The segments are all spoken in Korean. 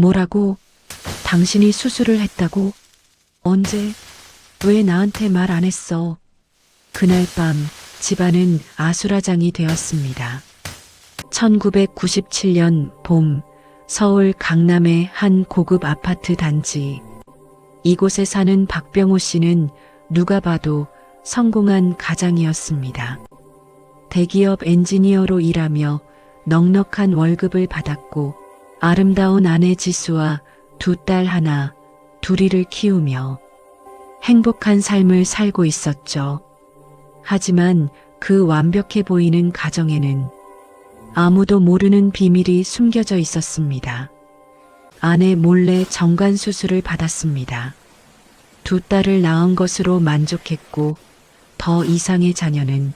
뭐라고? 당신이 수술을 했다고? 언제? 왜 나한테 말 안 했어? 그날 밤 집안은 아수라장이 되었습니다. 1997년 봄 서울 강남의 한 고급 아파트 단지. 이곳에 사는 박병호 씨는 누가 봐도 성공한 가장이었습니다. 대기업 엔지니어로 일하며 넉넉한 월급을 받았고 아름다운 아내 지수와 두 딸 하나, 둘이를 키우며 행복한 삶을 살고 있었죠. 하지만 그 완벽해 보이는 가정에는 아무도 모르는 비밀이 숨겨져 있었습니다. 아내 몰래 정관 수술을 받았습니다. 두 딸을 낳은 것으로 만족했고 더 이상의 자녀는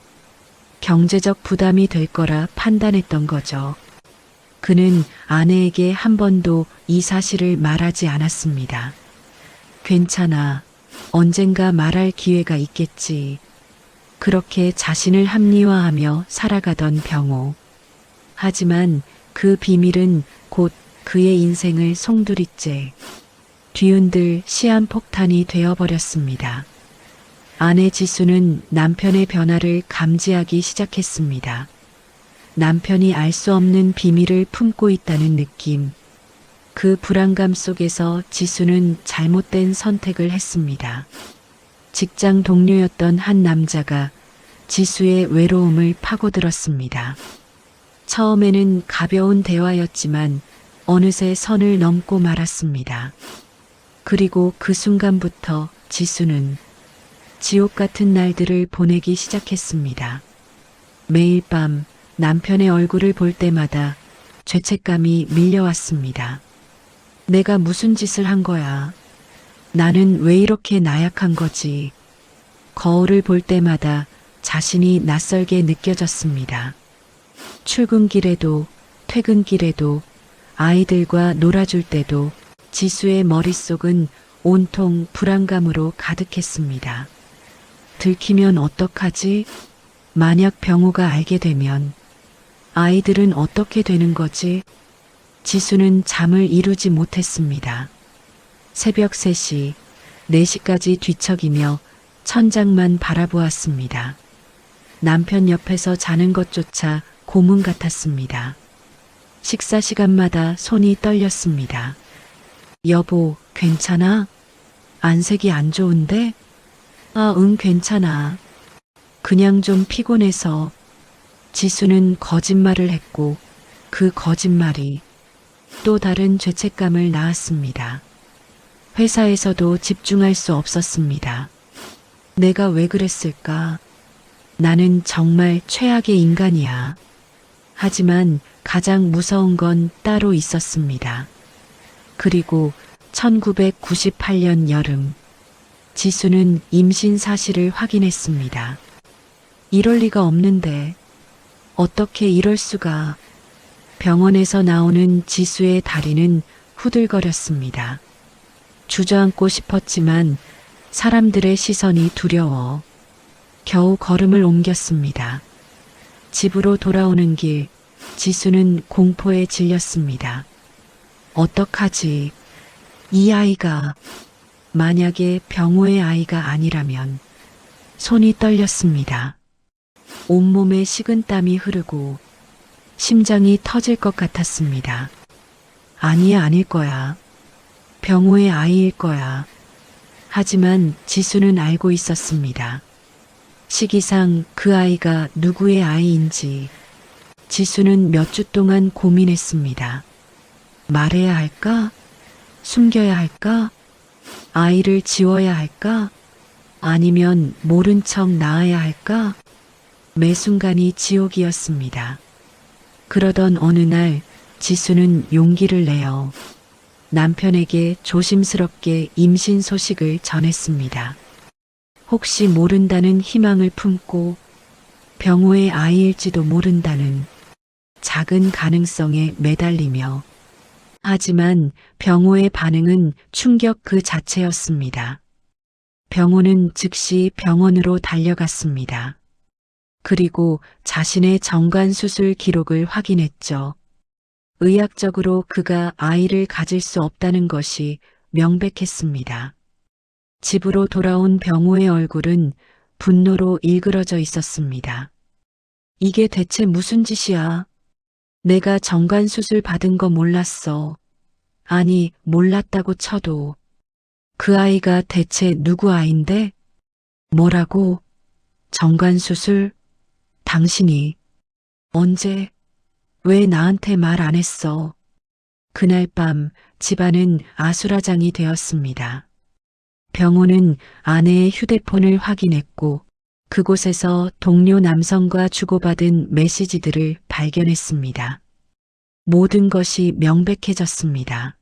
경제적 부담이 될 거라 판단했던 거죠. 그는 아내에게 한 번도 이 사실을 말하지 않았습니다. 괜찮아. 언젠가 말할 기회가 있겠지. 그렇게 자신을 합리화하며 살아가던 병호. 하지만 그 비밀은 곧 그의 인생을 송두리째 뒤흔들 시한폭탄이 되어버렸습니다. 아내 지수는 남편의 변화를 감지하기 시작했습니다. 남편이 알 수 없는 비밀을 품고 있다는 느낌. 그 불안감 속에서 지수는 잘못된 선택을 했습니다. 직장 동료였던 한 남자가 지수의 외로움을 파고들었습니다. 처음에는 가벼운 대화였지만 어느새 선을 넘고 말았습니다. 그리고 그 순간부터 지수는 지옥 같은 날들을 보내기 시작했습니다. 매일 밤 남편의 얼굴을 볼 때마다 죄책감이 밀려왔습니다. 내가 무슨 짓을 한 거야? 나는 왜 이렇게 나약한 거지? 거울을 볼 때마다 자신이 낯설게 느껴졌습니다. 출근길에도 퇴근길에도 아이들과 놀아줄 때도 지수의 머릿속은 온통 불안감으로 가득했습니다. 들키면 어떡하지? 만약 병호가 알게 되면 아이들은 어떻게 되는 거지? 지수는 잠을 이루지 못했습니다. 새벽 3시, 4시까지 뒤척이며 천장만 바라보았습니다. 남편 옆에서 자는 것조차 고문 같았습니다. 식사 시간마다 손이 떨렸습니다. 여보, 괜찮아? 안색이 안 좋은데? 아, 응, 괜찮아. 그냥 좀 피곤해서. 지수는 거짓말을 했고 그 거짓말이 또 다른 죄책감을 낳았습니다. 회사에서도 집중할 수 없었습니다. 내가 왜 그랬을까? 나는 정말 최악의 인간이야. 하지만 가장 무서운 건 따로 있었습니다. 그리고 1998년 여름, 지수는 임신 사실을 확인했습니다. 이럴 리가 없는데, 어떻게 이럴 수가. 병원에서 나오는 지수의 다리는 후들거렸습니다. 주저앉고 싶었지만 사람들의 시선이 두려워 겨우 걸음을 옮겼습니다. 집으로 돌아오는 길, 지수는 공포에 질렸습니다. 어떡하지? 이 아이가 만약에 병호의 아이가 아니라면. 손이 떨렸습니다. 온몸에 식은땀이 흐르고 심장이 터질 것 같았습니다. 아니야, 아닐 거야. 병호의 아이일 거야. 하지만 지수는 알고 있었습니다. 시기상 그 아이가 누구의 아이인지. 지수는 몇 주 동안 고민했습니다. 말해야 할까? 숨겨야 할까? 아이를 지워야 할까? 아니면 모른 척 낳아야 할까? 매 순간이 지옥이었습니다. 그러던 어느 날 지수는 용기를 내어 남편에게 조심스럽게 임신 소식을 전했습니다. 혹시 모른다는 희망을 품고 병호의 아이일지도 모른다는 작은 가능성에 매달리며. 하지만 병호의 반응은 충격 그 자체였습니다. 병호는 즉시 병원으로 달려갔습니다. 그리고 자신의 정관 수술 기록을 확인했죠. 의학적으로 그가 아이를 가질 수 없다는 것이 명백했습니다. 집으로 돌아온 병호의 얼굴은 분노로 일그러져 있었습니다. 이게 대체 무슨 짓이야? 내가 정관수술 받은 거 몰랐어. 아니, 몰랐다고 쳐도 그 아이가 대체 누구 아인데? 뭐라고? 정관수술? 당신이 언제? 왜 나한테 말 안 했어? 그날 밤 집안은 아수라장이 되었습니다. 병호는 아내의 휴대폰을 확인했고 그곳에서 동료 남성과 주고받은 메시지들을 발견했습니다. 모든 것이 명백해졌습니다.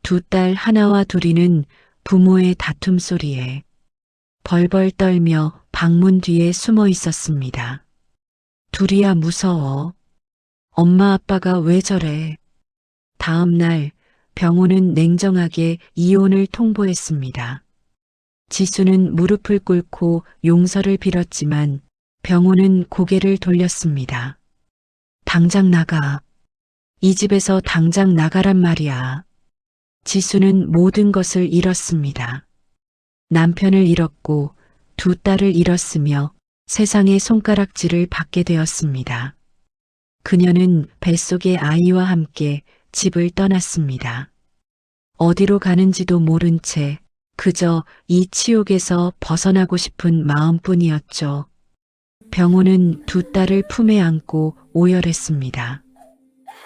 두 딸 하나와 둘이는 부모의 다툼 소리에 벌벌 떨며 방문 뒤에 숨어 있었습니다. 둘이야 무서워. 엄마 아빠가 왜 저래? 다음 날 병호는 냉정하게 이혼을 통보했습니다. 지수는 무릎을 꿇고 용서를 빌었지만 병호는 고개를 돌렸습니다. 당장 나가. 이 집에서 당장 나가란 말이야. 지수는 모든 것을 잃었습니다. 남편을 잃었고 두 딸을 잃었으며 세상의 손가락질을 받게 되었습니다. 그녀는 뱃속의 아이와 함께 집을 떠났습니다. 어디로 가는지도 모른 채 그저 이 치욕에서 벗어나고 싶은 마음뿐이었죠. 병호는 두 딸을 품에 안고 오열했습니다.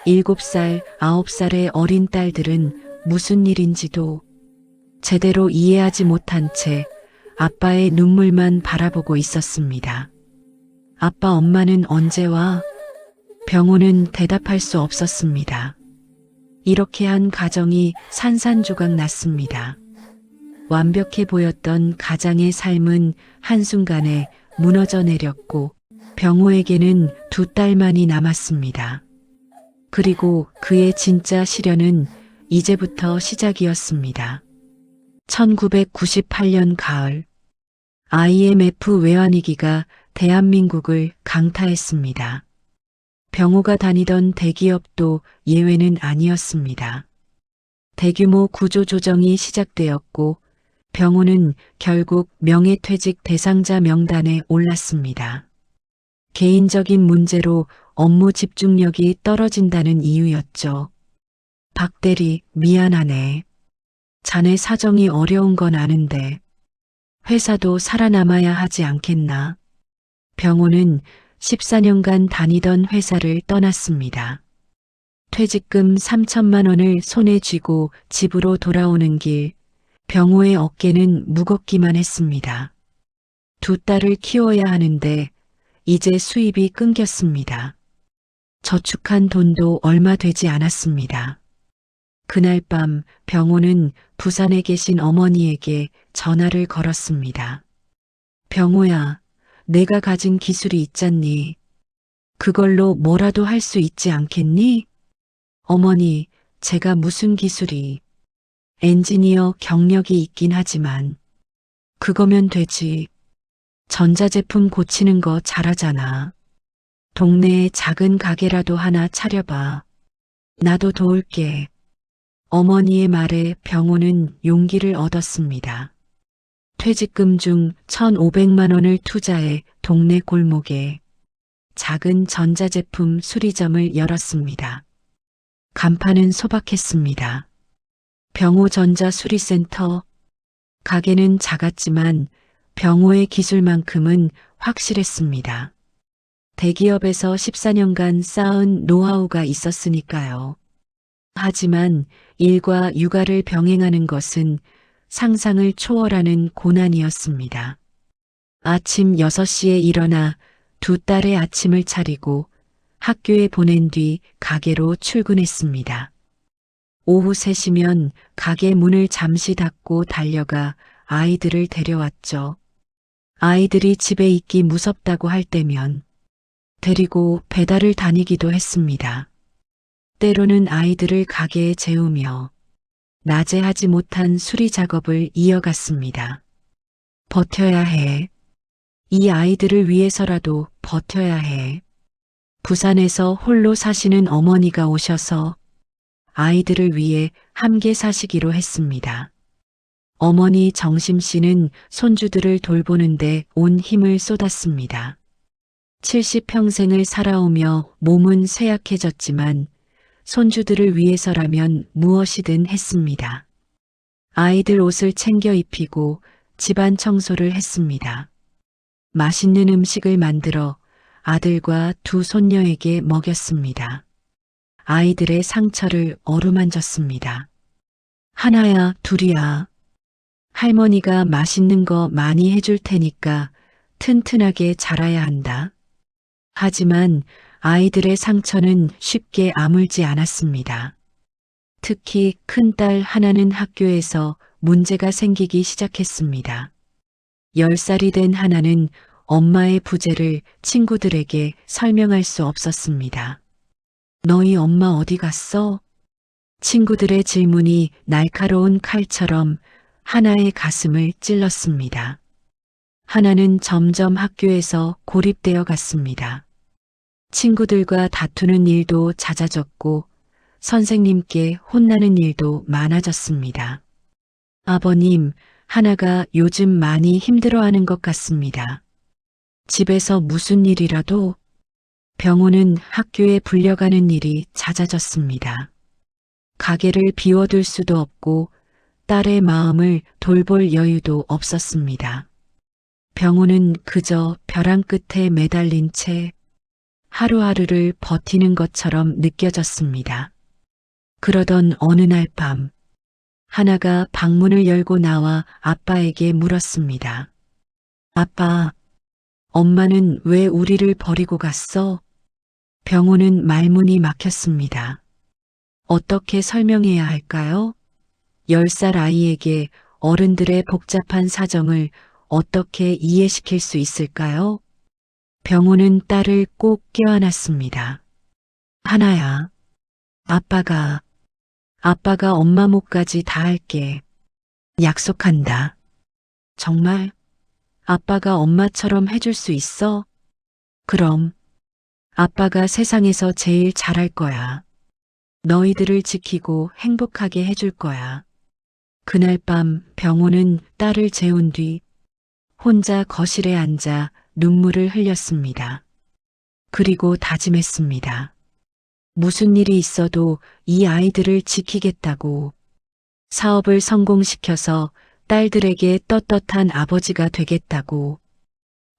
7살, 9살의 어린 딸들은 무슨 일인지도 제대로 이해하지 못한 채 아빠의 눈물만 바라보고 있었습니다. 아빠, 엄마는 언제 와? 병호는 대답할 수 없었습니다. 이렇게 한 가정이 산산조각 났습니다. 완벽해 보였던 가장의 삶은 한순간에 무너져 내렸고 병호에게는 두 딸만이 남았습니다. 그리고 그의 진짜 시련은 이제부터 시작이었습니다. 1998년 가을, IMF 외환위기가 대한민국을 강타했습니다. 병호가 다니던 대기업도 예외는 아니었습니다. 대규모 구조조정이 시작되었고 병호는 결국 명예퇴직 대상자 명단에 올랐습니다. 개인적인 문제로 업무 집중력이 떨어진다는 이유였죠. 박 대리, 미안하네. 자네 사정이 어려운 건 아는데 회사도 살아남아야 하지 않겠나? 병호는 14년간 다니던 회사를 떠났습니다. 퇴직금 3천만 원을 손에 쥐고 집으로 돌아오는 길, 병호의 어깨는 무겁기만 했습니다. 두 딸을 키워야 하는데 이제 수입이 끊겼습니다. 저축한 돈도 얼마 되지 않았습니다. 그날 밤 병호는 부산에 계신 어머니에게 전화를 걸었습니다. 병호야, 내가 가진 기술이 있잖니. 그걸로 뭐라도 할 수 있지 않겠니? 어머니, 제가 무슨 기술이. 엔지니어 경력이 있긴 하지만 그거면 되지. 전자제품 고치는 거 잘하잖아. 동네에 작은 가게라도 하나 차려봐. 나도 도울게. 어머니의 말에 병호는 용기를 얻었습니다. 퇴직금 중 1,500만 원을 투자해 동네 골목에 작은 전자제품 수리점을 열었습니다. 간판은 소박했습니다. 병호 전자수리센터. 가게는 작았지만 병호의 기술만큼은 확실했습니다. 대기업에서 14년간 쌓은 노하우가 있었으니까요. 하지만 일과 육아를 병행하는 것은 상상을 초월하는 고난이었습니다. 아침 6시에 일어나 두 딸의 아침을 차리고 학교에 보낸 뒤 가게로 출근했습니다. 오후 3시면 가게 문을 잠시 닫고 달려가 아이들을 데려왔죠. 아이들이 집에 있기 무섭다고 할 때면 데리고 배달을 다니기도 했습니다. 때로는 아이들을 가게에 재우며 낮에 하지 못한 수리 작업을 이어갔습니다. 버텨야 해. 이 아이들을 위해서라도 버텨야 해. 부산에서 홀로 사시는 어머니가 오셔서 아이들을 위해 함께 사시기로 했습니다. 어머니 정심 씨는 손주들을 돌보는데 온 힘을 쏟았습니다. 70평생을 살아오며 몸은 쇠약해졌지만 손주들을 위해서라면 무엇이든 했습니다. 아이들 옷을 챙겨 입히고 집안 청소를 했습니다. 맛있는 음식을 만들어 아들과 두 손녀에게 먹였습니다. 아이들의 상처를 어루만졌습니다. 하나야, 둘이야. 할머니가 맛있는 거 많이 해줄 테니까 튼튼하게 자라야 한다. 하지만 아이들의 상처는 쉽게 아물지 않았습니다. 특히 큰딸 하나는 학교에서 문제가 생기기 시작했습니다. 10살이 된 하나는 엄마의 부재를 친구들에게 설명할 수 없었습니다. 너희 엄마 어디 갔어? 친구들의 질문이 날카로운 칼처럼 하나의 가슴을 찔렀습니다. 하나는 점점 학교에서 고립되어 갔습니다. 친구들과 다투는 일도 잦아졌고 선생님께 혼나는 일도 많아졌습니다. 아버님, 하나가 요즘 많이 힘들어하는 것 같습니다. 집에서 무슨 일이라도 병호는 학교에 불려가는 일이 잦아졌습니다. 가게를 비워둘 수도 없고 딸의 마음을 돌볼 여유도 없었습니다. 병호는 그저 벼랑 끝에 매달린 채 하루하루를 버티는 것처럼 느껴졌습니다. 그러던 어느 날 밤, 하나가 방문을 열고 나와 아빠에게 물었습니다. 아빠, 엄마는 왜 우리를 버리고 갔어? 병호는 말문이 막혔습니다. 어떻게 설명해야 할까요? 10살 아이에게 어른들의 복잡한 사정을 어떻게 이해시킬 수 있을까요? 병호는 딸을 꼭 껴안았습니다. 하나야, 아빠가 엄마 몫까지 다 할게. 약속한다. 정말? 아빠가 엄마처럼 해줄 수 있어? 그럼 아빠가 세상에서 제일 잘할 거야. 너희들을 지키고 행복하게 해줄 거야. 그날 밤 병호는 딸을 재운 뒤 혼자 거실에 앉아 눈물을 흘렸습니다. 그리고 다짐했습니다. 무슨 일이 있어도 이 아이들을 지키겠다고. 사업을 성공시켜서 딸들에게 떳떳한 아버지가 되겠다고.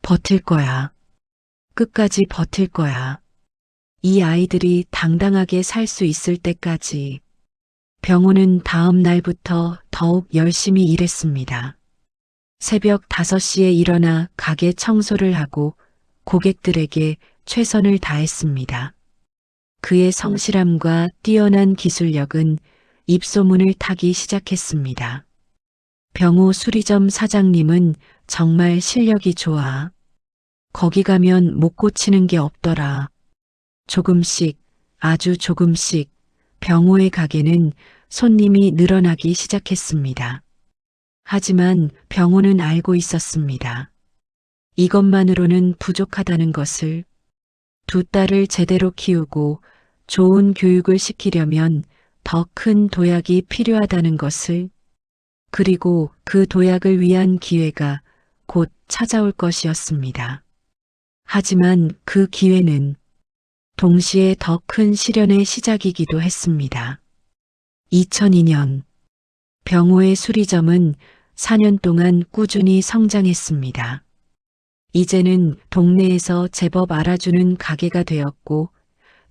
버틸 거야. 끝까지 버틸 거야. 이 아이들이 당당하게 살 수 있을 때까지. 병호는 다음 날부터 더욱 열심히 일했습니다. 새벽 5시에 일어나 가게 청소를 하고 고객들에게 최선을 다했습니다. 그의 성실함과 뛰어난 기술력은 입소문을 타기 시작했습니다. 병호 수리점 사장님은 정말 실력이 좋아. 거기 가면 못 고치는 게 없더라. 조금씩, 아주 조금씩 병호의 가게는 손님이 늘어나기 시작했습니다. 하지만 병호는 알고 있었습니다. 이것만으로는 부족하다는 것을. 두 딸을 제대로 키우고 좋은 교육을 시키려면 더 큰 도약이 필요하다는 것을, 그리고 그 도약을 위한 기회가 곧 찾아올 것이었습니다. 하지만 그 기회는 동시에 더 큰 시련의 시작이기도 했습니다. 2002년 병호의 수리점은 4년 동안 꾸준히 성장했습니다. 이제는 동네에서 제법 알아주는 가게가 되었고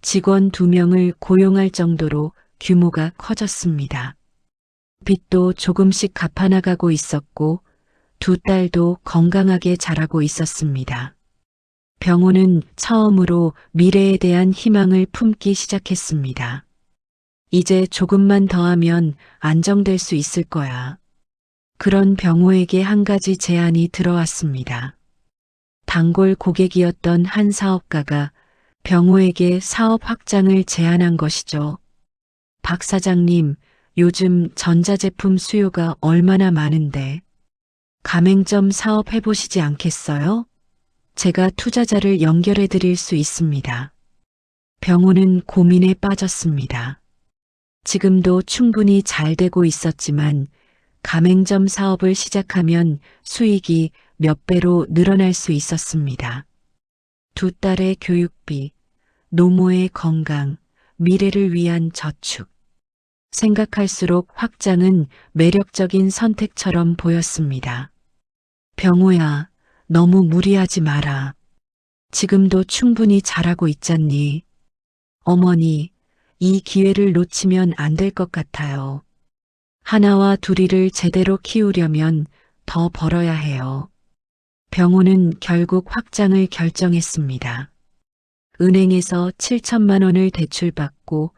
직원 2명을 고용할 정도로 규모가 커졌습니다. 빚도 조금씩 갚아나가고 있었고 두 딸도 건강하게 자라고 있었습니다. 병호는 처음으로 미래에 대한 희망을 품기 시작했습니다. 이제 조금만 더 하면 안정될 수 있을 거야. 그런 병호에게 한 가지 제안이 들어왔습니다. 단골 고객이었던 한 사업가가 병호에게 사업 확장을 제안한 것이죠. 박 사장님, 요즘 전자제품 수요가 얼마나 많은데 가맹점 사업 해보시지 않겠어요? 제가 투자자를 연결해 드릴 수 있습니다. 병호는 고민에 빠졌습니다. 지금도 충분히 잘 되고 있었지만 가맹점 사업을 시작하면 수익이 몇 배로 늘어날 수 있었습니다. 두 딸의 교육비, 노모의 건강, 미래를 위한 저축. 생각할수록 확장은 매력적인 선택처럼 보였습니다. 병호야, 너무 무리하지 마라. 지금도 충분히 잘하고 있잖니. 어머니, 이 기회를 놓치면 안 될 것 같아요. 하나와 둘이를 제대로 키우려면 더 벌어야 해요. 병호는 결국 확장을 결정했습니다. 은행에서 7천만 원을 대출받고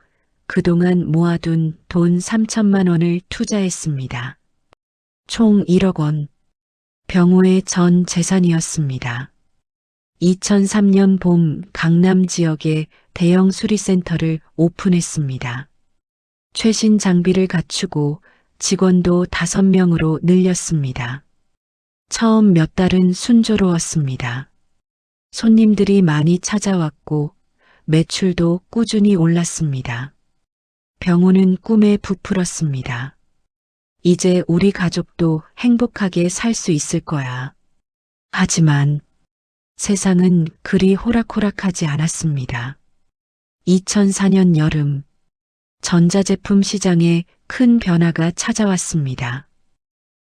그동안 모아둔 돈 3천만 원을 투자했습니다. 총 1억 원. 병호의 전 재산이었습니다. 2003년 봄 강남 지역에 대형 수리센터를 오픈했습니다. 최신 장비를 갖추고 직원도 5명으로 늘렸습니다. 처음 몇 달은 순조로웠습니다. 손님들이 많이 찾아왔고 매출도 꾸준히 올랐습니다. 병호는 꿈에 부풀었습니다. 이제 우리 가족도 행복하게 살 수 있을 거야. 하지만 세상은 그리 호락호락하지 않았습니다. 2004년 여름, 전자제품 시장에 큰 변화가 찾아왔습니다.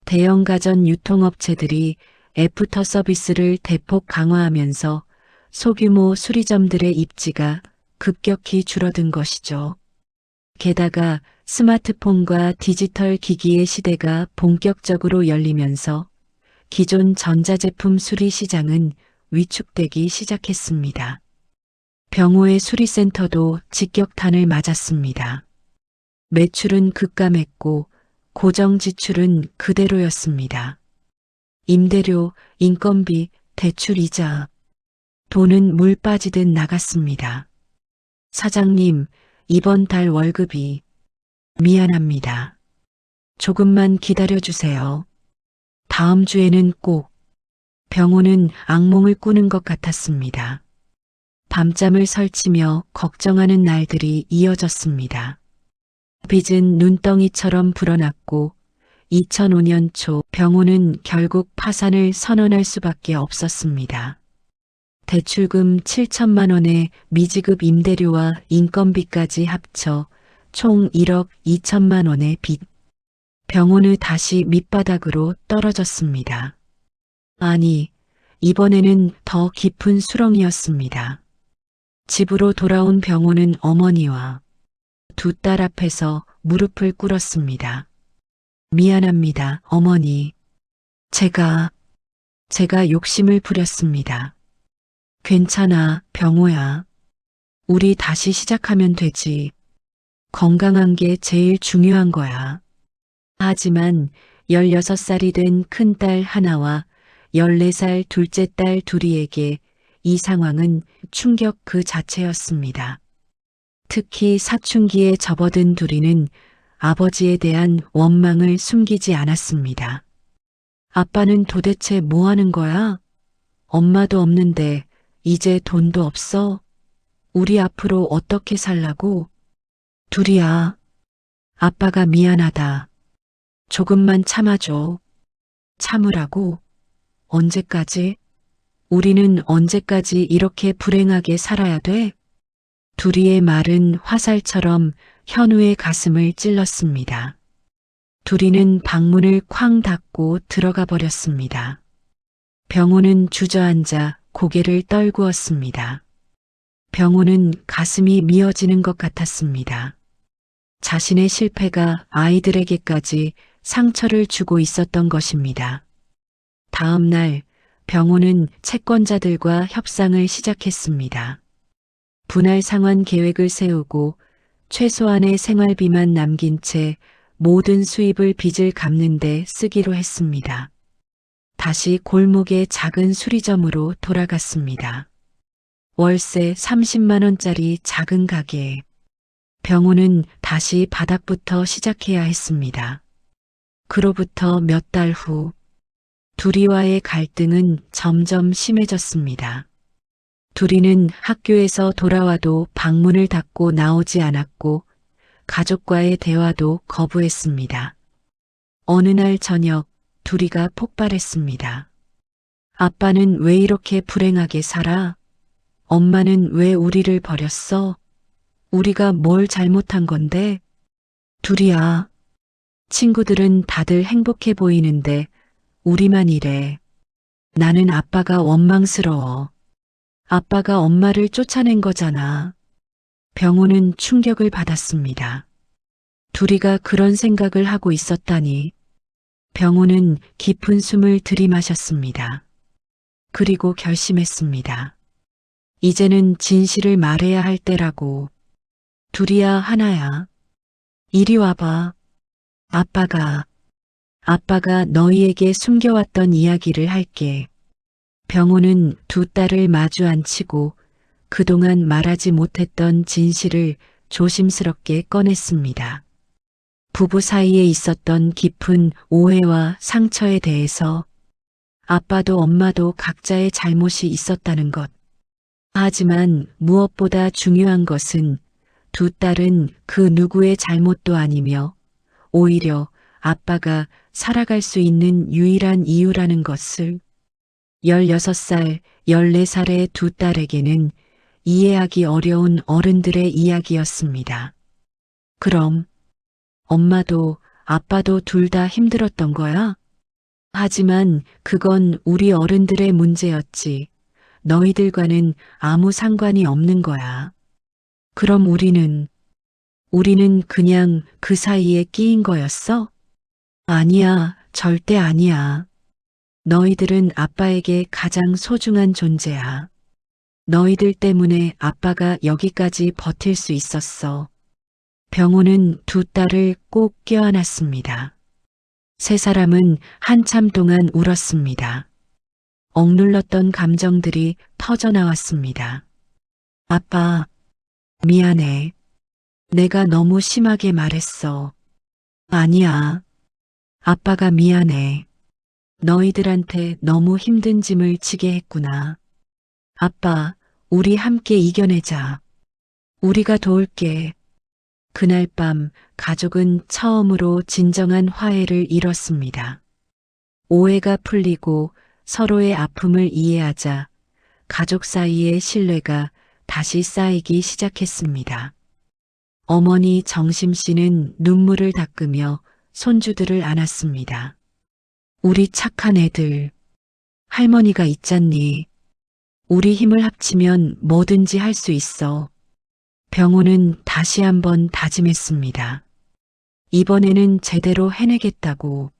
대형 가전 유통업체들이 애프터 서비스를 대폭 강화하면서 소규모 수리점들의 입지가 급격히 줄어든 것이죠. 게다가 스마트폰과 디지털 기기의 시대가 본격적으로 열리면서 기존 전자제품 수리 시장은 위축되기 시작했습니다. 병호의 수리센터도 직격탄을 맞았습니다. 매출은 급감했고 고정 지출은 그대로였습니다. 임대료, 인건비, 대출이자 돈은 물 빠지듯 나갔습니다. 사장님, 이번 달 월급이 미안합니다. 조금만 기다려주세요. 다음 주에는 꼭. 병호는 악몽을 꾸는 것 같았습니다. 밤잠을 설치며 걱정하는 날들이 이어졌습니다. 빚은 눈덩이처럼 불어났고 2005년 초 병호는 결국 파산을 선언할 수밖에 없었습니다. 대출금 7천만 원에 미지급 임대료와 인건비까지 합쳐 총 1억 2천만 원의 빚. 병호는 다시 밑바닥으로 떨어졌습니다. 아니, 이번에는 더 깊은 수렁이었습니다. 집으로 돌아온 병호는 어머니와 두 딸 앞에서 무릎을 꿇었습니다. 미안합니다, 어머니. 제가 욕심을 부렸습니다. 괜찮아, 병호야. 우리 다시 시작하면 되지. 건강한 게 제일 중요한 거야. 하지만 16살이 된 큰딸 하나와 14살 둘째 딸 둘이에게 이 상황은 충격 그 자체였습니다. 특히 사춘기에 접어든 둘이는 아버지에 대한 원망을 숨기지 않았습니다. 아빠는 도대체 뭐 하는 거야? 엄마도 없는데 이제 돈도 없어? 우리 앞으로 어떻게 살라고? 둘이야. 아빠가 미안하다. 조금만 참아줘. 참으라고? 언제까지? 우리는 언제까지 이렇게 불행하게 살아야 돼? 둘이의 말은 화살처럼 현우의 가슴을 찔렀습니다. 둘이는 방문을 쾅 닫고 들어가 버렸습니다. 병호는 주저앉아 고개를 떨구었습니다. 병호는 가슴이 미어지는 것 같았습니다. 자신의 실패가 아이들에게까지 상처를 주고 있었던 것입니다. 다음 날 병호는 채권자들과 협상을 시작했습니다. 분할 상환 계획을 세우고 최소한의 생활비만 남긴 채 모든 수입을 빚을 갚는 데 쓰기로 했습니다. 다시 골목의 작은 수리점으로 돌아갔습니다. 월세 30만 원짜리 작은 가게. 병호는 다시 바닥부터 시작해야 했습니다. 그로부터 몇 달 후, 둘이와의 갈등은 점점 심해졌습니다. 둘이는 학교에서 돌아와도 방문을 닫고 나오지 않았고 가족과의 대화도 거부했습니다. 어느 날 저녁 둘이가 폭발했습니다. 아빠는 왜 이렇게 불행하게 살아? 엄마는 왜 우리를 버렸어? 우리가 뭘 잘못한 건데? 둘이야. 친구들은 다들 행복해 보이는데 우리만 이래. 나는 아빠가 원망스러워. 아빠가 엄마를 쫓아낸 거잖아. 병호는 충격을 받았습니다. 둘이가 그런 생각을 하고 있었다니. 병호는 깊은 숨을 들이마셨습니다. 그리고 결심했습니다. 이제는 진실을 말해야 할 때라고. 둘이야 하나야. 이리 와봐. 아빠가 너희에게 숨겨왔던 이야기를 할게. 병호는 두 딸을 마주 앉히고 그동안 말하지 못했던 진실을 조심스럽게 꺼냈습니다. 부부 사이에 있었던 깊은 오해와 상처에 대해서 아빠도 엄마도 각자의 잘못이 있었다는 것. 하지만 무엇보다 중요한 것은 두 딸은 그 누구의 잘못도 아니며 오히려 아빠가 살아갈 수 있는 유일한 이유라는 것을 16살, 14살의 두 딸에게는 이해하기 어려운 어른들의 이야기였습니다. 그럼 엄마도 아빠도 둘 다 힘들었던 거야? 하지만 그건 우리 어른들의 문제였지. 너희들과는 아무 상관이 없는 거야. 그럼 우리는 그냥 그 사이에 끼인 거였어? 아니야, 절대 아니야. 너희들은 아빠에게 가장 소중한 존재야. 너희들 때문에 아빠가 여기까지 버틸 수 있었어. 병호는 두 딸을 꼭 껴안았습니다. 세 사람은 한참 동안 울었습니다. 억눌렀던 감정들이 터져나왔습니다. 아빠, 미안해. 내가 너무 심하게 말했어. 아니야. 아빠가 미안해. 너희들한테 너무 힘든 짐을 지게 했구나. 아빠, 우리 함께 이겨내자. 우리가 도울게. 그날 밤 가족은 처음으로 진정한 화해를 이뤘습니다. 오해가 풀리고 서로의 아픔을 이해하자 가족 사이의 신뢰가 다시 쌓이기 시작했습니다. 어머니 정심 씨는 눈물을 닦으며 손주들을 안았습니다. 우리 착한 애들, 할머니가 있잖니. 우리 힘을 합치면 뭐든지 할 수 있어. 병호는 다시 한번 다짐했습니다. 이번에는 제대로 해내겠다고.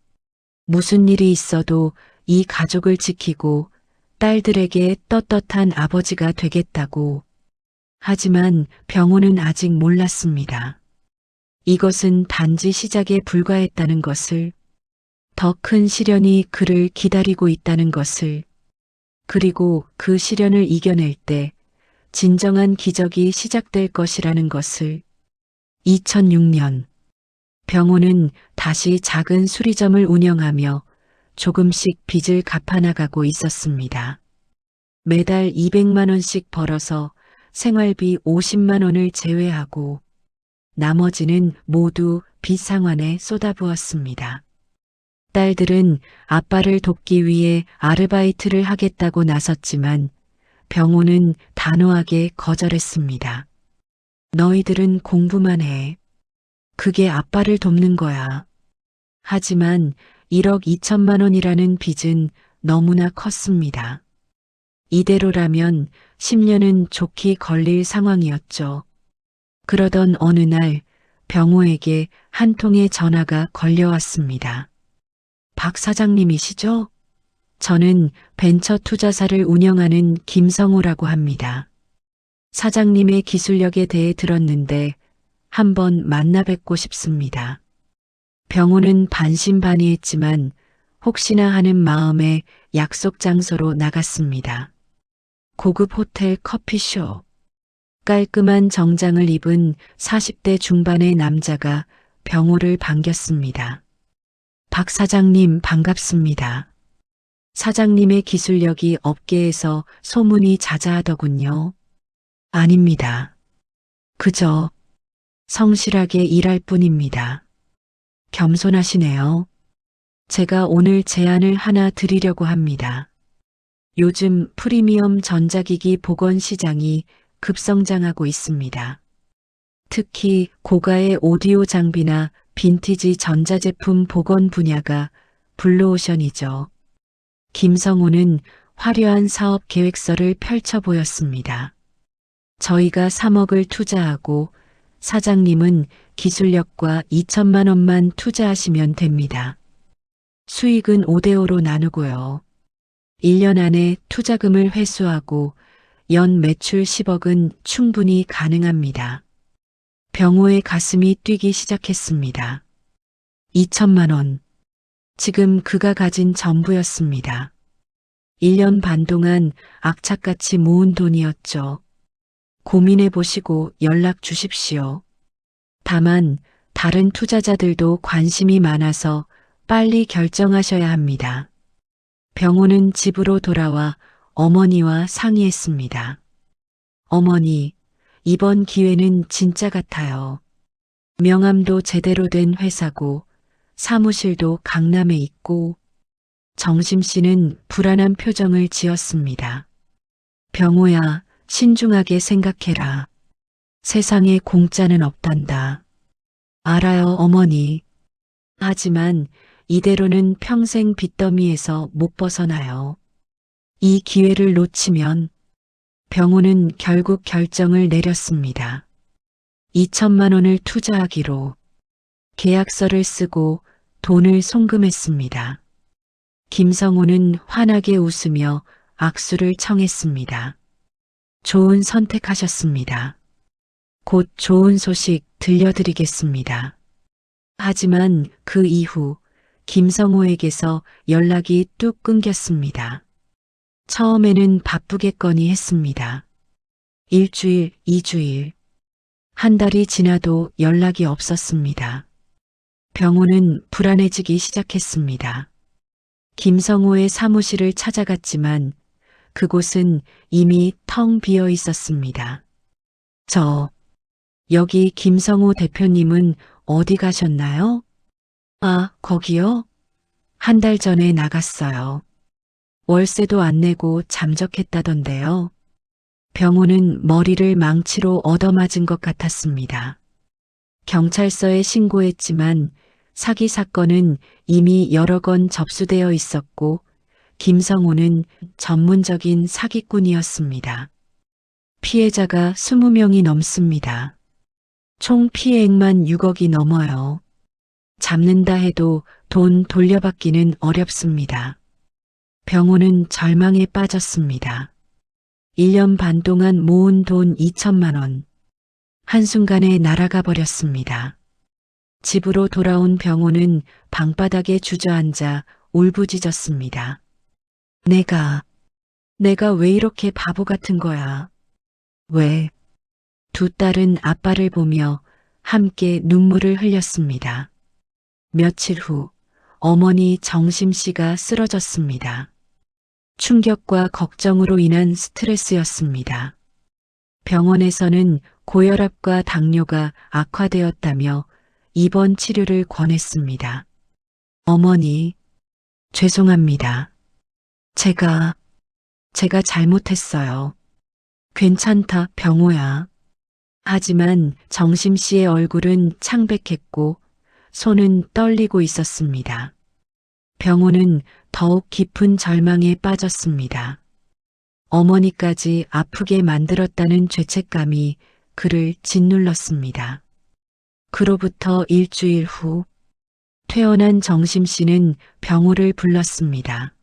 무슨 일이 있어도 이 가족을 지키고 딸들에게 떳떳한 아버지가 되겠다고. 하지만 병호는 아직 몰랐습니다. 이것은 단지 시작에 불과했다는 것을, 더 큰 시련이 그를 기다리고 있다는 것을, 그리고 그 시련을 이겨낼 때 진정한 기적이 시작될 것이라는 것을. 2006년 병호는 다시 작은 수리점을 운영하며 조금씩 빚을 갚아나가고 있었습니다. 매달 200만 원씩 벌어서 생활비 50만 원을 제외하고 나머지는 모두 빚 상환에 쏟아부었습니다. 딸들은 아빠를 돕기 위해 아르바이트를 하겠다고 나섰지만 병호는 단호하게 거절했습니다. 너희들은 공부만 해. 그게 아빠를 돕는 거야. 하지만 1억 2천만 원이라는 빚은 너무나 컸습니다. 이대로라면 10년은 좋게 걸릴 상황이었죠. 그러던 어느 날 병호에게 한 통의 전화가 걸려왔습니다. 박 사장님이시죠? 저는 벤처 투자사를 운영하는 김성호라고 합니다. 사장님의 기술력에 대해 들었는데 한번 만나 뵙고 싶습니다. 병호는 반신반의했지만 혹시나 하는 마음에 약속 장소로 나갔습니다. 고급 호텔 커피숍. 깔끔한 정장을 입은 40대 중반의 남자가 병호를 반겼습니다. 박 사장님 반갑습니다. 사장님의 기술력이 업계에서 소문이 자자하더군요. 아닙니다. 그저 성실하게 일할 뿐입니다. 겸손하시네요. 제가 오늘 제안을 하나 드리려고 합니다. 요즘 프리미엄 전자기기 복원 시장이 급성장하고 있습니다. 특히 고가의 오디오 장비나 빈티지 전자제품 복원 분야가 블루오션이죠. 김성우는 화려한 사업 계획서를 펼쳐 보였습니다. 저희가 3억을 투자하고 사장님은 기술력과 2천만 원만 투자하시면 됩니다. 수익은 5대5로 나누고요. 1년 안에 투자금을 회수하고 연 매출 10억은 충분히 가능합니다. 병호의 가슴이 뛰기 시작했습니다. 2천만 원. 지금 그가 가진 전부였습니다. 1년 반 동안 악착같이 모은 돈이었죠. 고민해 보시고 연락 주십시오. 다만 다른 투자자들도 관심이 많아서 빨리 결정하셔야 합니다. 병호는 집으로 돌아와 어머니와 상의했습니다. 어머니, 이번 기회는 진짜 같아요. 명함도 제대로 된 회사고 사무실도 강남에 있고. 정심 씨는 불안한 표정을 지었습니다. 병호야, 신중하게 생각해라. 세상에 공짜는 없단다. 알아요, 어머니. 하지만 이대로는 평생 빚더미에서 못 벗어나요. 이 기회를 놓치면. 병호는 결국 결정을 내렸습니다. 2천만 원을 투자하기로 계약서를 쓰고 돈을 송금했습니다. 김성우는 환하게 웃으며 악수를 청했습니다. 좋은 선택하셨습니다. 곧 좋은 소식 들려드리겠습니다. 하지만 그 이후 김성우에게서 연락이 뚝 끊겼습니다. 처음에는 바쁘겠거니 했습니다. 일주일, 2주일. 한 달이 지나도 연락이 없었습니다. 병호는 불안해지기 시작했습니다. 김성호의 사무실을 찾아갔지만 그곳은 이미 텅 비어 있었습니다. 여기 김성호 대표님은 어디 가셨나요? 아, 거기요? 한 달 전에 나갔어요. 월세도 안 내고 잠적했다던데요. 병호는 머리를 망치로 얻어맞은 것 같았습니다. 경찰서에 신고했지만 사기 사건은 이미 여러 건 접수되어 있었고 김성호는 전문적인 사기꾼이었습니다. 피해자가 20명이 넘습니다. 총 피해액만 6억이 넘어요. 잡는다 해도 돈 돌려받기는 어렵습니다. 병호는 절망에 빠졌습니다. 1년 반 동안 모은 돈 2천만 원. 한순간에 날아가 버렸습니다. 집으로 돌아온 병호는 방바닥에 주저앉아 울부짖었습니다. 내가 왜 이렇게 바보 같은 거야? 왜? 두 딸은 아빠를 보며 함께 눈물을 흘렸습니다. 며칠 후 어머니 정심 씨가 쓰러졌습니다. 충격과 걱정으로 인한 스트레스였습니다. 병원에서는 고혈압과 당뇨가 악화되었다며 입원 치료를 권했습니다. 어머니, 죄송합니다. 제가 잘못했어요. 괜찮다, 병호야. 하지만 정심 씨의 얼굴은 창백했고 손은 떨리고 있었습니다. 병호는 더욱 깊은 절망에 빠졌습니다. 어머니까지 아프게 만들었다는 죄책감이 그를 짓눌렀습니다. 그로부터 일주일 후 퇴원한 정심 씨는 병호를 불렀습니다.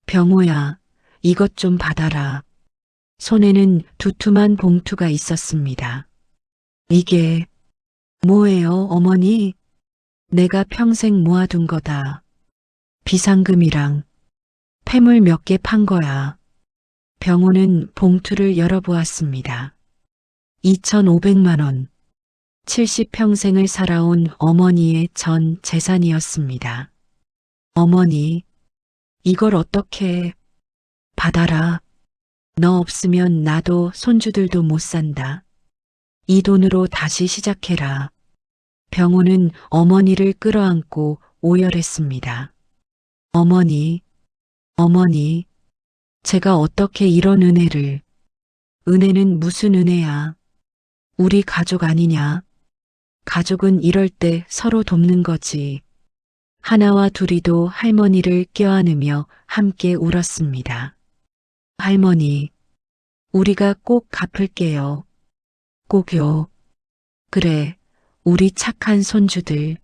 병호야, 이것 좀 받아라. 손에는 두툼한 봉투가 있었습니다. 이게 뭐예요, 어머니? 내가 평생 모아둔 거다. 비상금이랑 폐물 몇 개 판 거야. 병호는 봉투를 열어보았습니다. 2,500만 원. 70평생을 살아온 어머니의 전 재산이었습니다. 어머니, 이걸 어떻게 받아라. 너 없으면 나도 손주들도 못 산다. 이 돈으로 다시 시작해라. 병호는 어머니를 끌어안고 오열했습니다. 어머니, 어머니, 제가 어떻게 이런 은혜를, 은혜는 무슨 은혜야? 우리 가족 아니냐? 가족은 이럴 때 서로 돕는 거지. 하나와 둘이도 할머니를 껴안으며 함께 울었습니다. 할머니, 우리가 꼭 갚을게요. 꼭요. 그래, 우리 착한 손주들.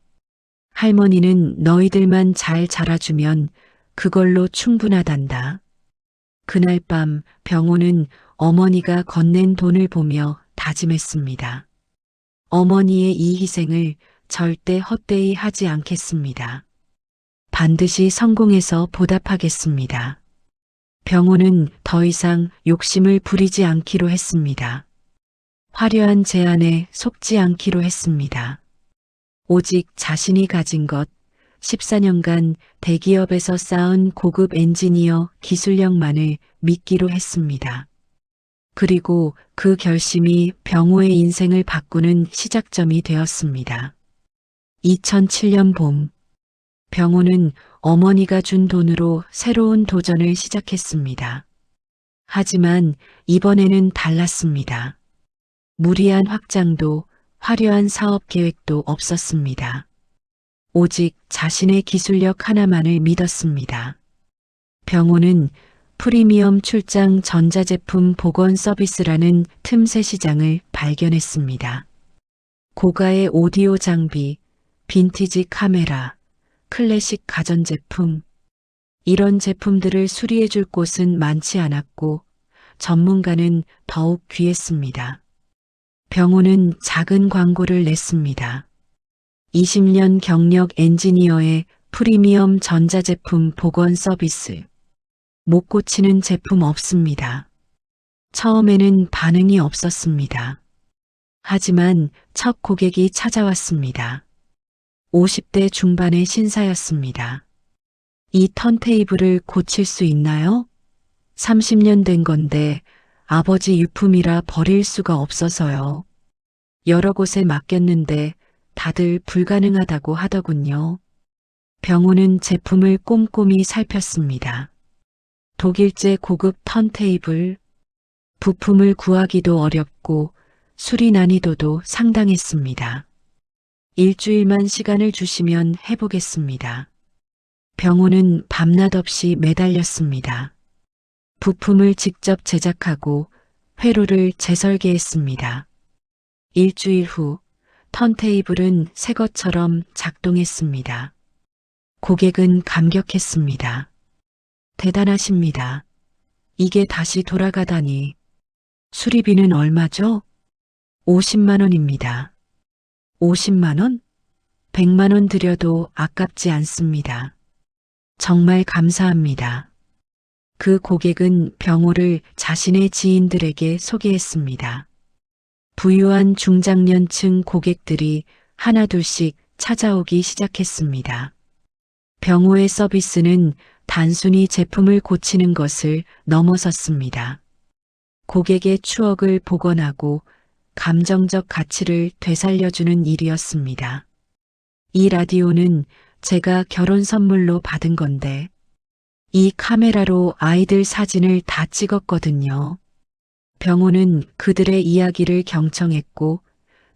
할머니는 너희들만 잘 자라주면 그걸로 충분하단다. 그날 밤 병호는 어머니가 건넨 돈을 보며 다짐했습니다. 어머니의 이 희생을 절대 헛되이 하지 않겠습니다. 반드시 성공해서 보답하겠습니다. 병호는 더 이상 욕심을 부리지 않기로 했습니다. 화려한 제안에 속지 않기로 했습니다. 오직 자신이 가진 것, 14년간 대기업에서 쌓은 고급 엔지니어 기술력만을 믿기로 했습니다. 그리고 그 결심이 병호의 인생을 바꾸는 시작점이 되었습니다. 2007년 봄, 병호는 어머니가 준 돈으로 새로운 도전을 시작했습니다. 하지만 이번에는 달랐습니다. 무리한 확장도 화려한 사업 계획도 없었습니다. 오직 자신의 기술력 하나만을 믿었습니다. 병호는 프리미엄 출장 전자제품 복원 서비스라는 틈새 시장을 발견했습니다. 고가의 오디오 장비, 빈티지 카메라, 클래식 가전제품, 이런 제품들을 수리해 줄 곳은 많지 않았고 전문가는 더욱 귀했습니다. 병호는 작은 광고를 냈습니다. 20년 경력 엔지니어의 프리미엄 전자제품 복원 서비스. 못 고치는 제품 없습니다. 처음에는 반응이 없었습니다. 하지만 첫 고객이 찾아왔습니다. 50대 중반의 신사였습니다. 이 턴테이블을 고칠 수 있나요? 30년 된 건데 아버지 유품이라 버릴 수가 없어서요. 여러 곳에 맡겼는데 다들 불가능하다고 하더군요. 병호는 제품을 꼼꼼히 살폈습니다. 독일제 고급 턴테이블, 부품을 구하기도 어렵고 수리 난이도도 상당했습니다. 일주일만 시간을 주시면 해보겠습니다. 병호는 밤낮 없이 매달렸습니다. 부품을 직접 제작하고 회로를 재설계했습니다. 일주일 후 턴테이블은 새 것처럼 작동했습니다. 고객은 감격했습니다. 대단하십니다. 이게 다시 돌아가다니. 수리비는 얼마죠? 50만 원입니다. 50만 원? 100만 원 들여도 아깝지 않습니다. 정말 감사합니다. 그 고객은 병호를 자신의 지인들에게 소개했습니다. 부유한 중장년층 고객들이 하나둘씩 찾아오기 시작했습니다. 병호의 서비스는 단순히 제품을 고치는 것을 넘어섰습니다. 고객의 추억을 복원하고 감정적 가치를 되살려주는 일이었습니다. 이 라디오는 제가 결혼 선물로 받은 건데 이 카메라로 아이들 사진을 다 찍었거든요. 병호는 그들의 이야기를 경청했고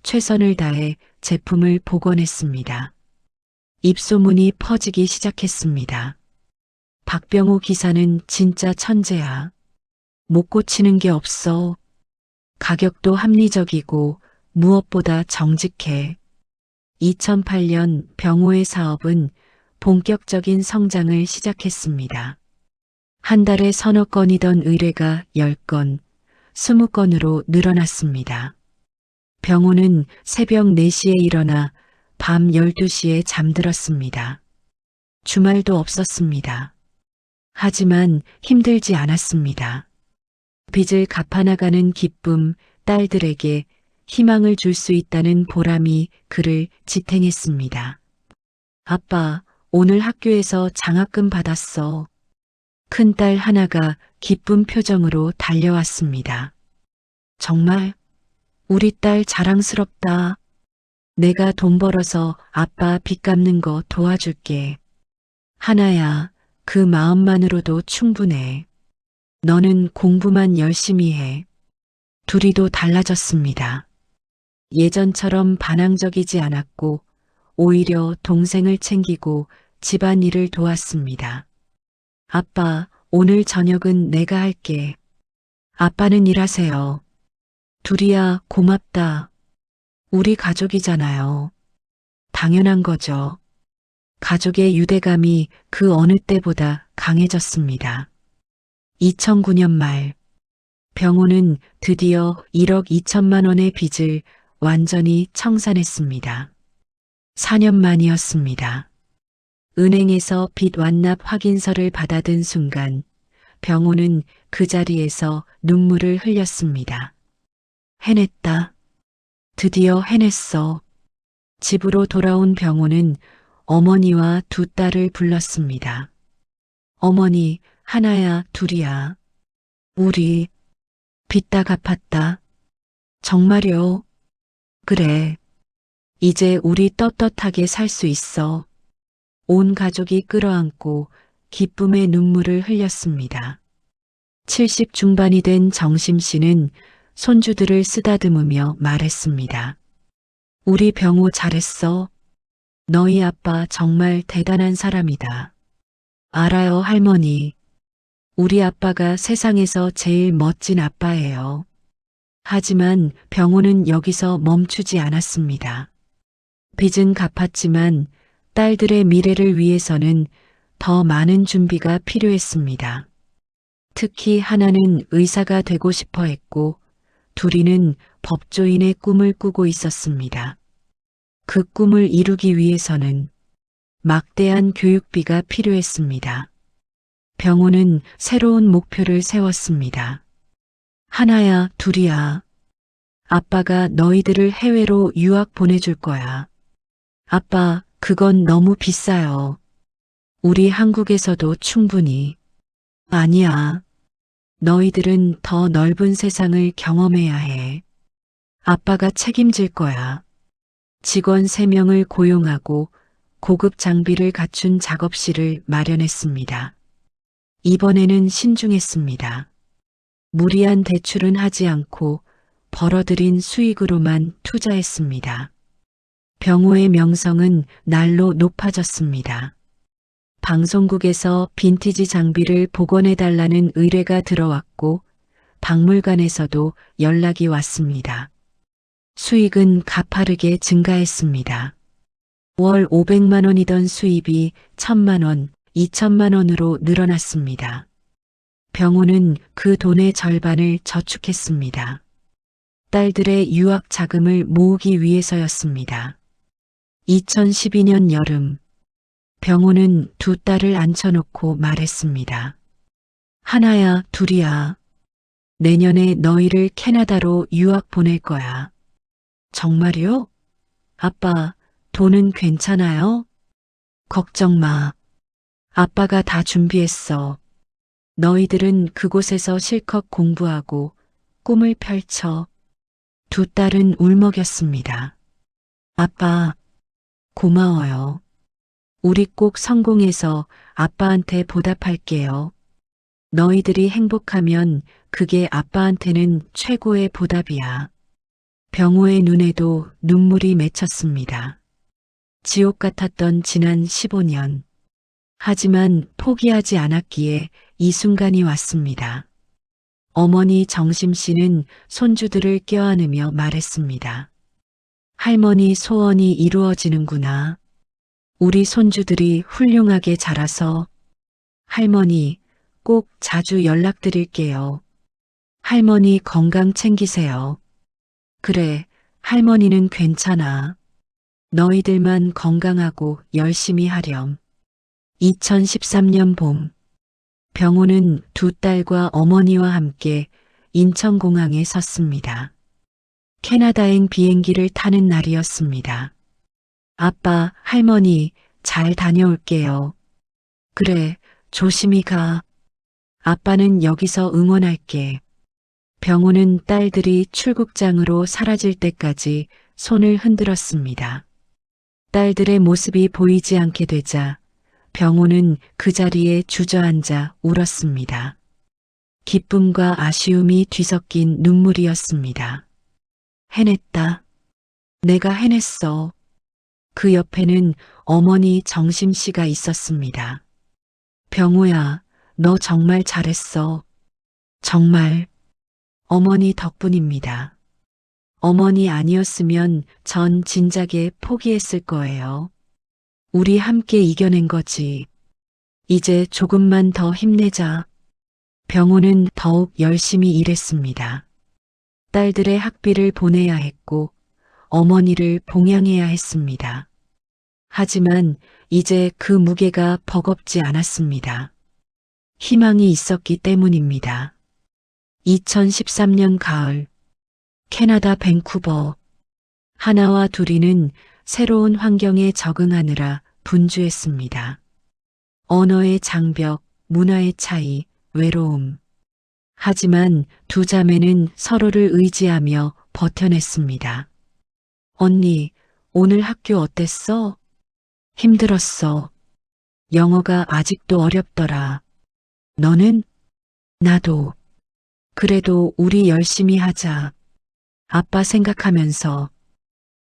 최선을 다해 제품을 복원했습니다. 입소문이 퍼지기 시작했습니다. 박병호 기사는 진짜 천재야. 못 고치는 게 없어. 가격도 합리적이고 무엇보다 정직해. 2008년 병호의 사업은 본격적인 성장을 시작했습니다. 한 달에 서너 건이던 의뢰가 10건, 20건으로 늘어났습니다. 병호는 새벽 4시에 일어나 밤 12시에 잠들었습니다. 주말도 없었습니다. 하지만 힘들지 않았습니다. 빚을 갚아나가는 기쁨, 딸들에게 희망을 줄 수 있다는 보람이 그를 지탱했습니다. 아빠, 오늘 학교에서 장학금 받았어. 큰딸 하나가 기쁜 표정으로 달려왔습니다. 정말 우리 딸 자랑스럽다. 내가 돈 벌어서 아빠 빚 갚는 거 도와줄게. 하나야, 그 마음만으로도 충분해. 너는 공부만 열심히 해. 둘이도 달라졌습니다. 예전처럼 반항적이지 않았고 오히려 동생을 챙기고 집안일을 도왔습니다. 아빠, 오늘 저녁은 내가 할게. 아빠는 일하세요. 둘이야, 고맙다. 우리 가족이잖아요. 당연한 거죠. 가족의 유대감이 그 어느 때보다 강해졌습니다. 2009년 말, 병호는 드디어 1억 2천만 원의 빚을 완전히 청산했습니다. 4년 만이었습니다. 은행에서 빚 완납 확인서를 받아든 순간 병호는 그 자리에서 눈물을 흘렸습니다. 해냈다. 드디어 해냈어. 집으로 돌아온 병호는 어머니와 두 딸을 불렀습니다. 어머니, 하나야, 둘이야. 우리 빚 다 갚았다. 정말요? 그래. 이제 우리 떳떳하게 살 수 있어. 온 가족이 끌어안고 기쁨의 눈물을 흘렸습니다. 70 중반이 된 정심 씨는 손주들을 쓰다듬으며 말했습니다. 우리 병호 잘했어. 너희 아빠 정말 대단한 사람이다. 알아요, 할머니. 우리 아빠가 세상에서 제일 멋진 아빠예요. 하지만 병호는 여기서 멈추지 않았습니다. 빚은 갚았지만 딸들의 미래를 위해서는 더 많은 준비가 필요했습니다. 특히 하나는 의사가 되고 싶어 했고 둘이는 법조인의 꿈을 꾸고 있었습니다. 그 꿈을 이루기 위해서는 막대한 교육비가 필요했습니다. 병호는 새로운 목표를 세웠습니다. 하나야, 둘이야. 아빠가 너희들을 해외로 유학 보내줄 거야. 아빠, 그건 너무 비싸요. 우리 한국에서도 충분히. 아니야. 너희들은 더 넓은 세상을 경험해야 해. 아빠가 책임질 거야. 직원 3명을 고용하고 고급 장비를 갖춘 작업실을 마련했습니다. 이번에는 신중했습니다. 무리한 대출은 하지 않고 벌어들인 수익으로만 투자했습니다. 병호의 명성은 날로 높아졌습니다. 방송국에서 빈티지 장비를 복원해달라는 의뢰가 들어왔고 박물관에서도 연락이 왔습니다. 수익은 가파르게 증가했습니다. 월 500만 원이던 수입이 1000만 원, 2000만 원으로 늘어났습니다. 병호는 그 돈의 절반을 저축했습니다. 딸들의 유학 자금을 모으기 위해서였습니다. 2012년 여름, 병호는 두 딸을 앉혀놓고 말했습니다. 하나야, 둘이야. 내년에 너희를 캐나다로 유학 보낼 거야. 정말요? 아빠, 돈은 괜찮아요? 걱정 마. 아빠가 다 준비했어. 너희들은 그곳에서 실컷 공부하고 꿈을 펼쳐. 두 딸은 울먹였습니다. 아빠, 고마워요. 우리 꼭 성공해서 아빠한테 보답할게요. 너희들이 행복하면 그게 아빠한테는 최고의 보답이야. 병호의 눈에도 눈물이 맺혔습니다. 지옥 같았던 지난 15년. 하지만 포기하지 않았기에 이 순간이 왔습니다. 어머니 정심 씨는 손주들을 껴안으며 말했습니다. 할머니 소원이 이루어지는구나. 우리 손주들이 훌륭하게 자라서 할머니 꼭 자주 연락드릴게요. 할머니 건강 챙기세요. 그래, 할머니는 괜찮아. 너희들만 건강하고 열심히 하렴. 2013년 봄, 병호는 두 딸과 어머니와 함께 인천공항에 섰습니다. 캐나다행 비행기를 타는 날이었습니다. 아빠, 할머니, 잘 다녀올게요. 그래, 조심히 가. 아빠는 여기서 응원할게. 병호는 딸들이 출국장으로 사라질 때까지 손을 흔들었습니다. 딸들의 모습이 보이지 않게 되자 병호는 그 자리에 주저앉아 울었습니다. 기쁨과 아쉬움이 뒤섞인 눈물이었습니다. 해냈다. 내가 해냈어. 그 옆에는 어머니 정심 씨가 있었습니다. 병호야, 너 정말 잘했어. 정말. 어머니 덕분입니다. 어머니 아니었으면 전 진작에 포기했을 거예요. 우리 함께 이겨낸 거지. 이제 조금만 더 힘내자. 병호는 더욱 열심히 일했습니다. 딸들의 학비를 보내야 했고 어머니를 봉양해야 했습니다. 하지만 이제 그 무게가 버겁지 않았습니다. 희망이 있었기 때문입니다. 2013년 가을, 캐나다 밴쿠버. 하나와 둘이는 새로운 환경에 적응하느라 분주했습니다. 언어의 장벽, 문화의 차이, 외로움. 하지만 두 자매는 서로를 의지하며 버텨냈습니다. 언니, 오늘 학교 어땠어? 힘들었어. 영어가 아직도 어렵더라. 너는? 나도. 그래도 우리 열심히 하자. 아빠 생각하면서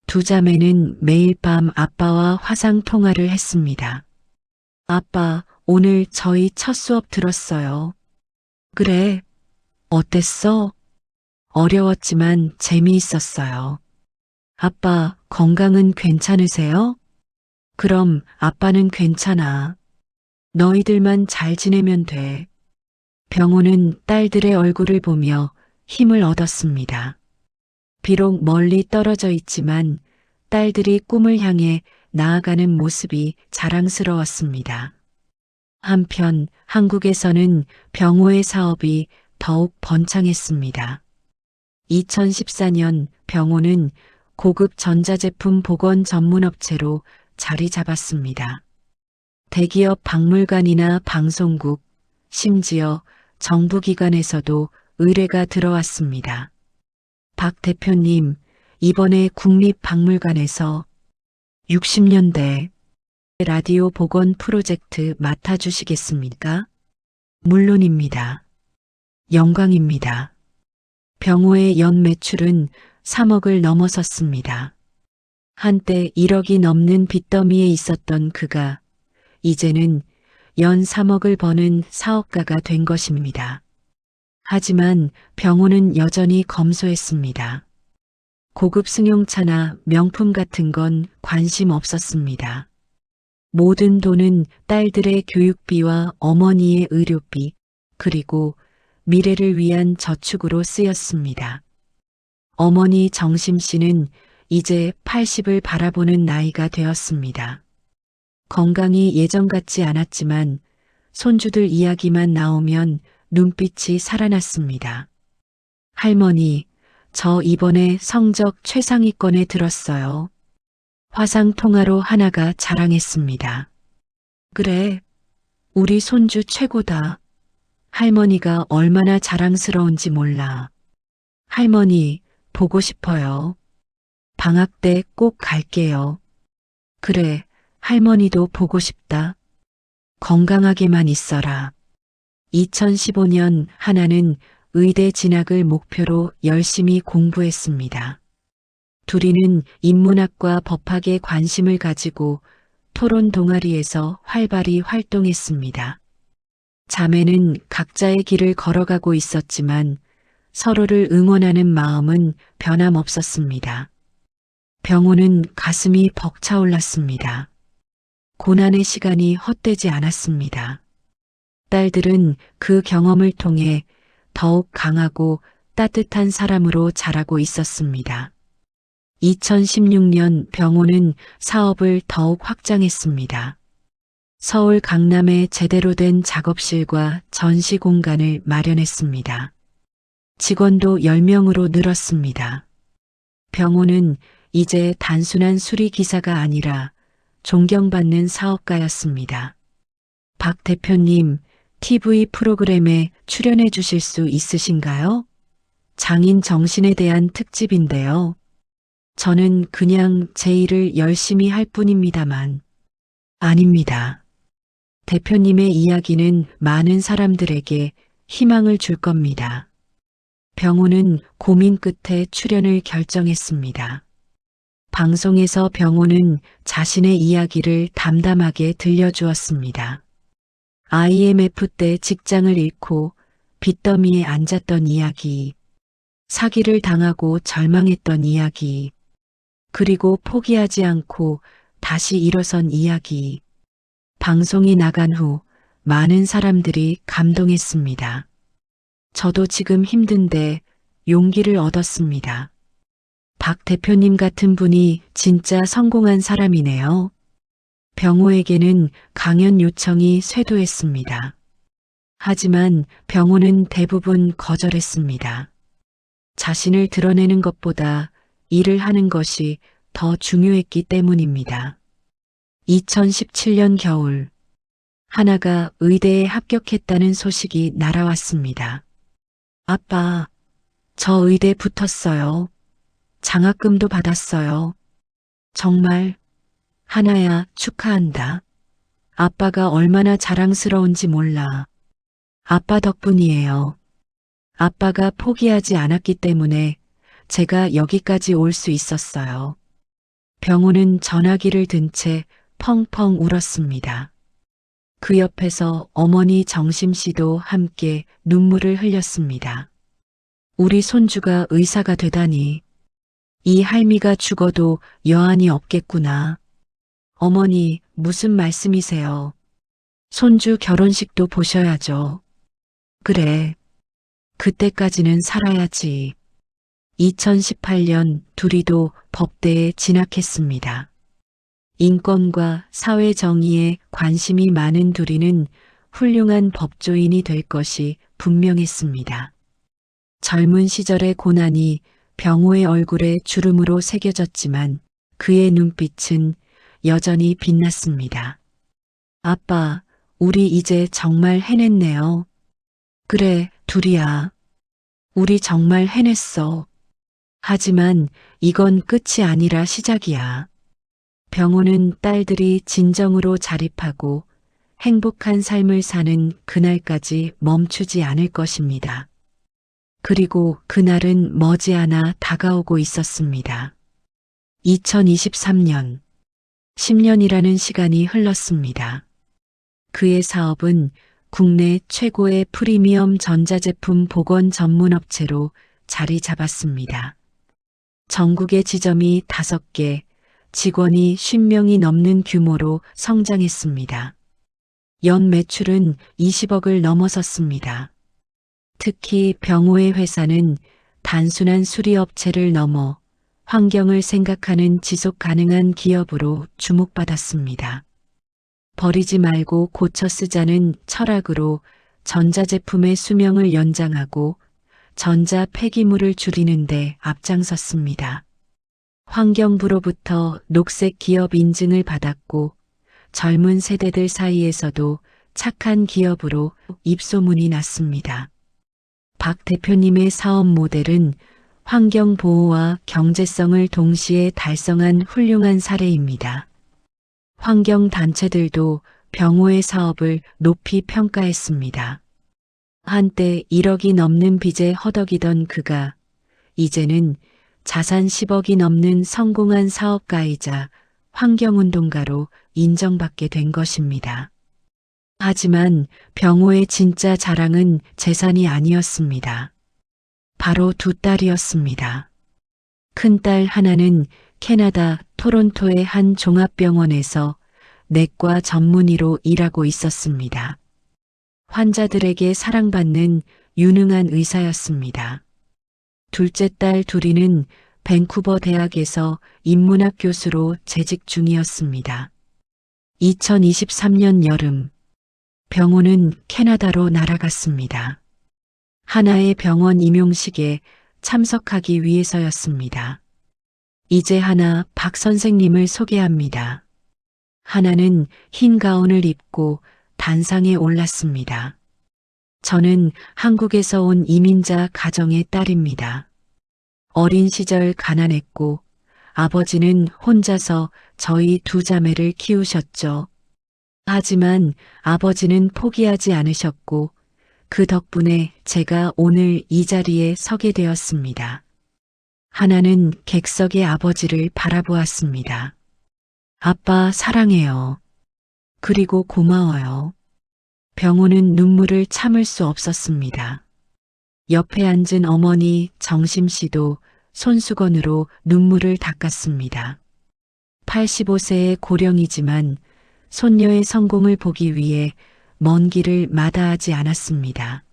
두 자매는 매일 밤 아빠와 화상 통화를 했습니다. 아빠, 오늘 저희 첫 수업 들었어요. 그래. 어땠어? 어려웠지만 재미있었어요. 아빠, 건강은 괜찮으세요? 그럼 아빠는 괜찮아. 너희들만 잘 지내면 돼. 병호는 딸들의 얼굴을 보며 힘을 얻었습니다. 비록 멀리 떨어져 있지만 딸들이 꿈을 향해 나아가는 모습이 자랑스러웠습니다. 한편 한국에서는 병호의 사업이 더욱 번창했습니다. 2014년 병호는 고급 전자제품 복원 전문 업체로 자리 잡았습니다. 대기업 박물관이나 방송국, 심지어 정부기관에서도 의뢰가 들어왔습니다. 박 대표님, 이번에 국립박물관에서 60년대 라디오 복원 프로젝트 맡아주시겠습니까? 물론입니다. 영광입니다. 병호의 연 매출은 3억을 넘어섰습니다. 한때 1억이 넘는 빚더미에 있었던 그가 이제는 연 3억을 버는 사업가가 된 것입니다. 하지만 병호는 여전히 검소했습니다. 고급 승용차나 명품 같은 건 관심 없었습니다. 모든 돈은 딸들의 교육비와 어머니의 의료비, 그리고 미래를 위한 저축으로 쓰였습니다. 어머니 정심 씨는 이제 80을 바라보는 나이가 되었습니다. 건강이 예전 같지 않았지만 손주들 이야기만 나오면 눈빛이 살아났습니다. 할머니, 저 이번에 성적 최상위권에 들었어요. 화상 통화로 하나가 자랑했습니다. 그래, 우리 손주 최고다. 할머니가 얼마나 자랑스러운지 몰라. 할머니, 보고 싶어요. 방학 때 꼭 갈게요. 그래, 할머니도 보고 싶다. 건강하게만 있어라. 2015년 하나는 의대 진학을 목표로 열심히 공부했습니다. 둘이는 인문학과 법학에 관심을 가지고 토론 동아리에서 활발히 활동했습니다. 자매는 각자의 길을 걸어가고 있었지만 서로를 응원하는 마음은 변함없었습니다. 병호는 가슴이 벅차올랐습니다. 고난의 시간이 헛되지 않았습니다. 딸들은 그 경험을 통해 더욱 강하고 따뜻한 사람으로 자라고 있었습니다. 2016년 병호는 사업을 더욱 확장했습니다. 서울 강남에 제대로 된 작업실과 전시 공간을 마련했습니다. 직원도 10명으로 늘었습니다. 병호는 이제 단순한 수리기사가 아니라 존경받는 사업가였습니다. 박 대표님, TV 프로그램에 출연해 주실 수 있으신가요? 장인 정신에 대한 특집인데요. 저는 그냥 제 일을 열심히 할 뿐입니다만. 아닙니다. 대표님의 이야기는 많은 사람들에게 희망을 줄 겁니다. 병호는 고민 끝에 출연을 결정했습니다. 방송에서 병호는 자신의 이야기를 담담하게 들려주었습니다. IMF 때 직장을 잃고 빚더미에 앉았던 이야기, 사기를 당하고 절망했던 이야기, 그리고 포기하지 않고 다시 일어선 이야기. 방송이 나간 후 많은 사람들이 감동했습니다. 저도 지금 힘든데 용기를 얻었습니다. 박 대표님 같은 분이 진짜 성공한 사람이네요. 병호에게는 강연 요청이 쇄도했습니다. 하지만 병호는 대부분 거절했습니다. 자신을 드러내는 것보다 일을 하는 것이 더 중요했기 때문입니다. 2017년 겨울, 하나가 의대에 합격했다는 소식이 날아왔습니다. 아빠, 저 의대 붙었어요. 장학금도 받았어요. 정말, 하나야, 축하한다. 아빠가 얼마나 자랑스러운지 몰라. 아빠 덕분이에요. 아빠가 포기하지 않았기 때문에 제가 여기까지 올 수 있었어요. 병호는 전화기를 든 채 펑펑 울었습니다. 그 옆에서 어머니 정심 씨도 함께 눈물을 흘렸습니다. 우리 손주가 의사가 되다니. 이 할미가 죽어도 여한이 없겠구나. 어머니, 무슨 말씀이세요? 손주 결혼식도 보셔야죠. 그래. 그때까지는 살아야지. 2018년 둘이도 법대에 진학했습니다. 인권과 사회 정의에 관심이 많은 둘이는 훌륭한 법조인이 될 것이 분명했습니다. 젊은 시절의 고난이 병호의 얼굴에 주름으로 새겨졌지만 그의 눈빛은 여전히 빛났습니다. 아빠, 우리 이제 정말 해냈네요. 그래, 둘이야. 우리 정말 해냈어. 하지만 이건 끝이 아니라 시작이야. 병호는 딸들이 진정으로 자립하고 행복한 삶을 사는 그날까지 멈추지 않을 것입니다. 그리고 그날은 머지않아 다가오고 있었습니다. 2023년, 10년이라는 시간이 흘렀습니다. 그의 사업은 국내 최고의 프리미엄 전자제품 복원 전문 업체로 자리 잡았습니다. 전국의 지점이 5개, 직원이 50명이 넘는 규모로 성장했습니다. 연 매출은 20억을 넘어섰습니다. 특히 병호의 회사는 단순한 수리업체를 넘어 환경을 생각하는 지속 가능한 기업으로 주목받았습니다. 버리지 말고 고쳐 쓰자는 철학으로 전자제품의 수명을 연장하고 전자 폐기물을 줄이는 데 앞장섰습니다. 환경부로부터 녹색 기업 인증을 받았고 젊은 세대들 사이에서도 착한 기업으로 입소문이 났습니다. 박 대표님의 사업 모델은 환경 보호와 경제성을 동시에 달성한 훌륭한 사례입니다. 환경 단체들도 병호의 사업을 높이 평가했습니다. 한때 1억이 넘는 빚에 허덕이던 그가 이제는 자산 10억이 넘는 성공한 사업가이자 환경운동가로 인정받게 된 것입니다. 하지만 병호의 진짜 자랑은 재산이 아니었습니다. 바로 두 딸이었습니다. 큰딸 하나는 캐나다 토론토의 한 종합병원에서 내과 전문의로 일하고 있었습니다. 환자들에게 사랑받는 유능한 의사였습니다. 둘째 딸 둘이는 밴쿠버 대학에서 인문학 교수로 재직 중이었습니다. 2023년 여름, 병호는 캐나다로 날아갔습니다. 하나의 병원 임용식에 참석하기 위해서였습니다. 이제 하나 박 선생님을 소개합니다. 하나는 흰 가운을 입고 단상에 올랐습니다. 저는 한국에서 온 이민자 가정의 딸입니다. 어린 시절 가난했고 아버지는 혼자서 저희 두 자매를 키우셨죠. 하지만 아버지는 포기하지 않으셨고 그 덕분에 제가 오늘 이 자리에 서게 되었습니다. 하나는 객석의 아버지를 바라보았습니다. 아빠 사랑해요. 그리고 고마워요. 병호는 눈물을 참을 수 없었습니다. 옆에 앉은 어머니 정심 씨도 손수건으로 눈물을 닦았습니다. 85세의 고령이지만 손녀의 성공을 보기 위해 먼 길을 마다하지 않았습니다.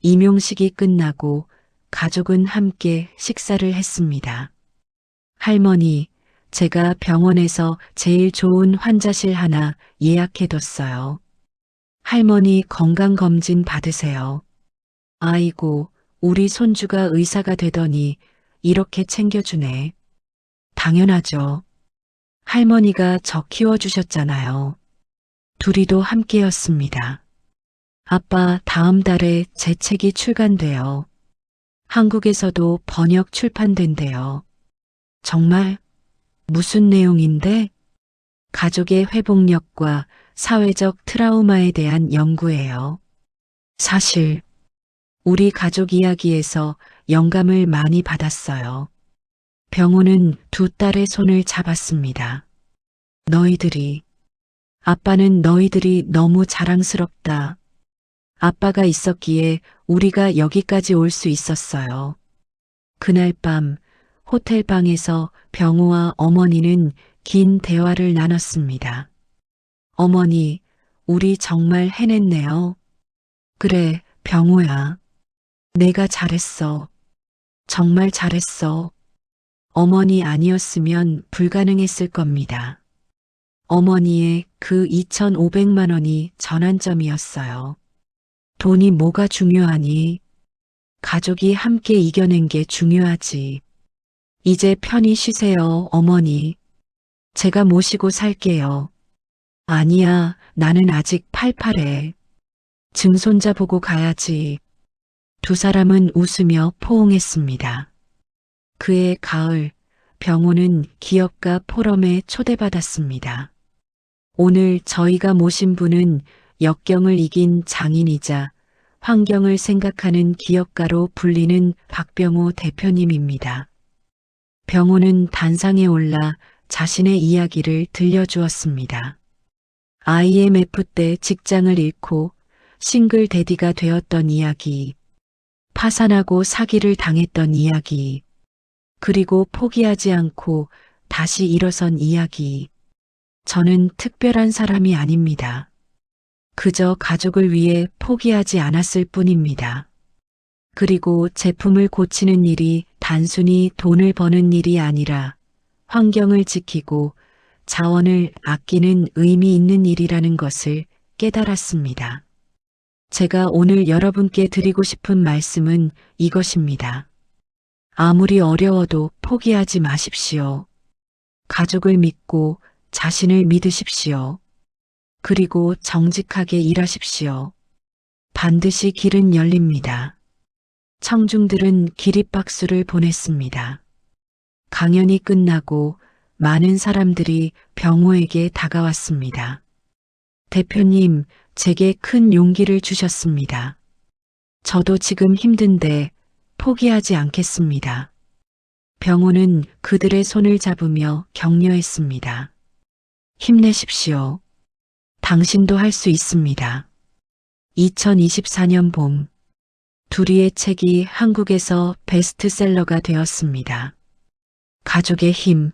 임용식이 끝나고 가족은 함께 식사를 했습니다. 할머니, 제가 병원에서 제일 좋은 환자실 하나 예약해뒀어요. 할머니 건강검진 받으세요. 아이고, 우리 손주가 의사가 되더니 이렇게 챙겨주네. 당연하죠. 할머니가 저 키워주셨잖아요. 둘이도 함께였습니다. 아빠 다음 달에 제 책이 출간돼요. 한국에서도 번역 출판된대요. 정말? 무슨 내용인데? 가족의 회복력과 사회적 트라우마에 대한 연구예요. 사실 우리 가족 이야기에서 영감을 많이 받았어요. 병호는 두 딸의 손을 잡았습니다. 아빠는 너희들이 너무 자랑스럽다. 아빠가 있었기에 우리가 여기까지 올 수 있었어요. 그날 밤 호텔 방에서 병호와 어머니는 긴 대화를 나눴습니다. 어머니, 우리 정말 해냈네요. 그래, 병호야. 내가 잘했어. 정말 잘했어. 어머니 아니었으면 불가능했을 겁니다. 어머니의 그 2,500만 원이 전환점이었어요. 돈이 뭐가 중요하니? 가족이 함께 이겨낸 게 중요하지. 이제 편히 쉬세요, 어머니. 제가 모시고 살게요. 아니야, 나는 아직 팔팔해. 증손자 보고 가야지. 두 사람은 웃으며 포옹했습니다. 그해 가을, 병호는 기업가 포럼에 초대받았습니다. 오늘 저희가 모신 분은 역경을 이긴 장인이자 환경을 생각하는 기업가로 불리는 박병호 대표님입니다. 병호는 단상에 올라 자신의 이야기를 들려주었습니다. IMF 때 직장을 잃고 싱글 대디가 되었던 이야기, 파산하고 사기를 당했던 이야기, 그리고 포기하지 않고 다시 일어선 이야기. 저는 특별한 사람이 아닙니다. 그저 가족을 위해 포기하지 않았을 뿐입니다. 그리고 제품을 고치는 일이 단순히 돈을 버는 일이 아니라 환경을 지키고 자원을 아끼는 의미 있는 일이라는 것을 깨달았습니다. 제가 오늘 여러분께 드리고 싶은 말씀은 이것입니다. 아무리 어려워도 포기하지 마십시오. 가족을 믿고 자신을 믿으십시오. 그리고 정직하게 일하십시오. 반드시 길은 열립니다. 청중들은 기립박수를 보냈습니다. 강연이 끝나고 많은 사람들이 병호에게 다가왔습니다. 대표님, 제게 큰 용기를 주셨습니다. 저도 지금 힘든데 포기하지 않겠습니다. 병호는 그들의 손을 잡으며 격려했습니다. 힘내십시오. 당신도 할 수 있습니다. 2024년 봄, 둘이의 책이 한국에서 베스트셀러가 되었습니다. 가족의 힘,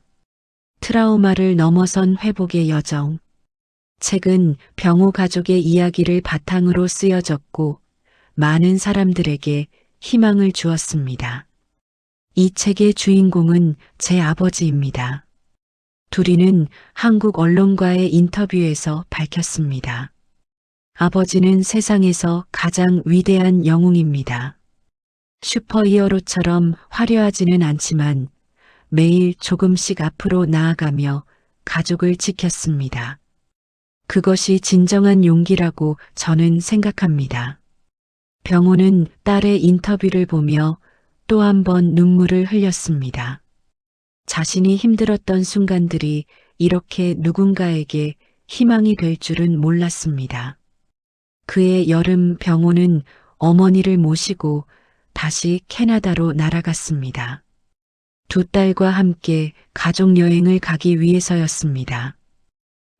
트라우마를 넘어선 회복의 여정. 책은 병호 가족의 이야기를 바탕으로 쓰여졌고 많은 사람들에게 희망을 주었습니다. 이 책의 주인공은 제 아버지입니다. 둘이는 한국 언론과의 인터뷰에서 밝혔습니다. 아버지는 세상에서 가장 위대한 영웅입니다. 슈퍼히어로처럼 화려하지는 않지만 매일 조금씩 앞으로 나아가며 가족을 지켰습니다. 그것이 진정한 용기라고 저는 생각합니다. 병호는 딸의 인터뷰를 보며 또 한 번 눈물을 흘렸습니다. 자신이 힘들었던 순간들이 이렇게 누군가에게 희망이 될 줄은 몰랐습니다. 그해 여름 병호는 어머니를 모시고 다시 캐나다로 날아갔습니다. 두 딸과 함께 가족여행을 가기 위해서였습니다.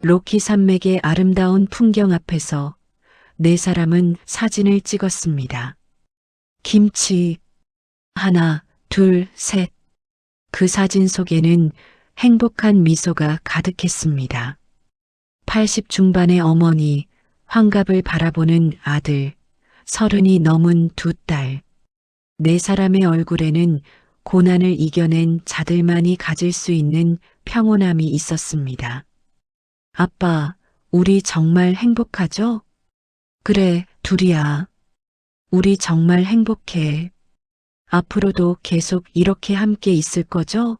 로키 산맥의 아름다운 풍경 앞에서 네 사람은 사진을 찍었습니다. 김치. 하나, 둘, 셋. 그 사진 속에는 행복한 미소가 가득했습니다. 80 중반의 어머니, 환갑을 바라보는 아들, 30이 넘은 두 딸. 네 사람의 얼굴에는 고난을 이겨낸 자들만이 가질 수 있는 평온함이 있었습니다. 아빠, 우리 정말 행복하죠? 그래, 둘이야. 우리 정말 행복해. 앞으로도 계속 이렇게 함께 있을 거죠?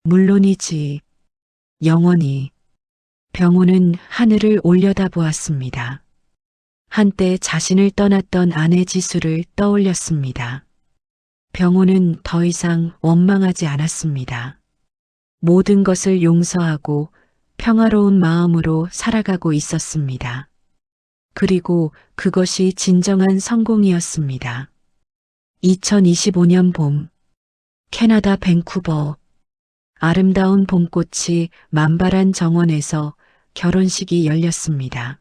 물론이지. 영원히. 병호는 하늘을 올려다보았습니다. 한때 자신을 떠났던 아내 지수를 떠올렸습니다. 병호는 더 이상 원망하지 않았습니다. 모든 것을 용서하고 평화로운 마음으로 살아가고 있었습니다. 그리고 그것이 진정한 성공이었습니다. 2025년 봄, 캐나다 밴쿠버. 아름다운 봄꽃이 만발한 정원에서 결혼식이 열렸습니다.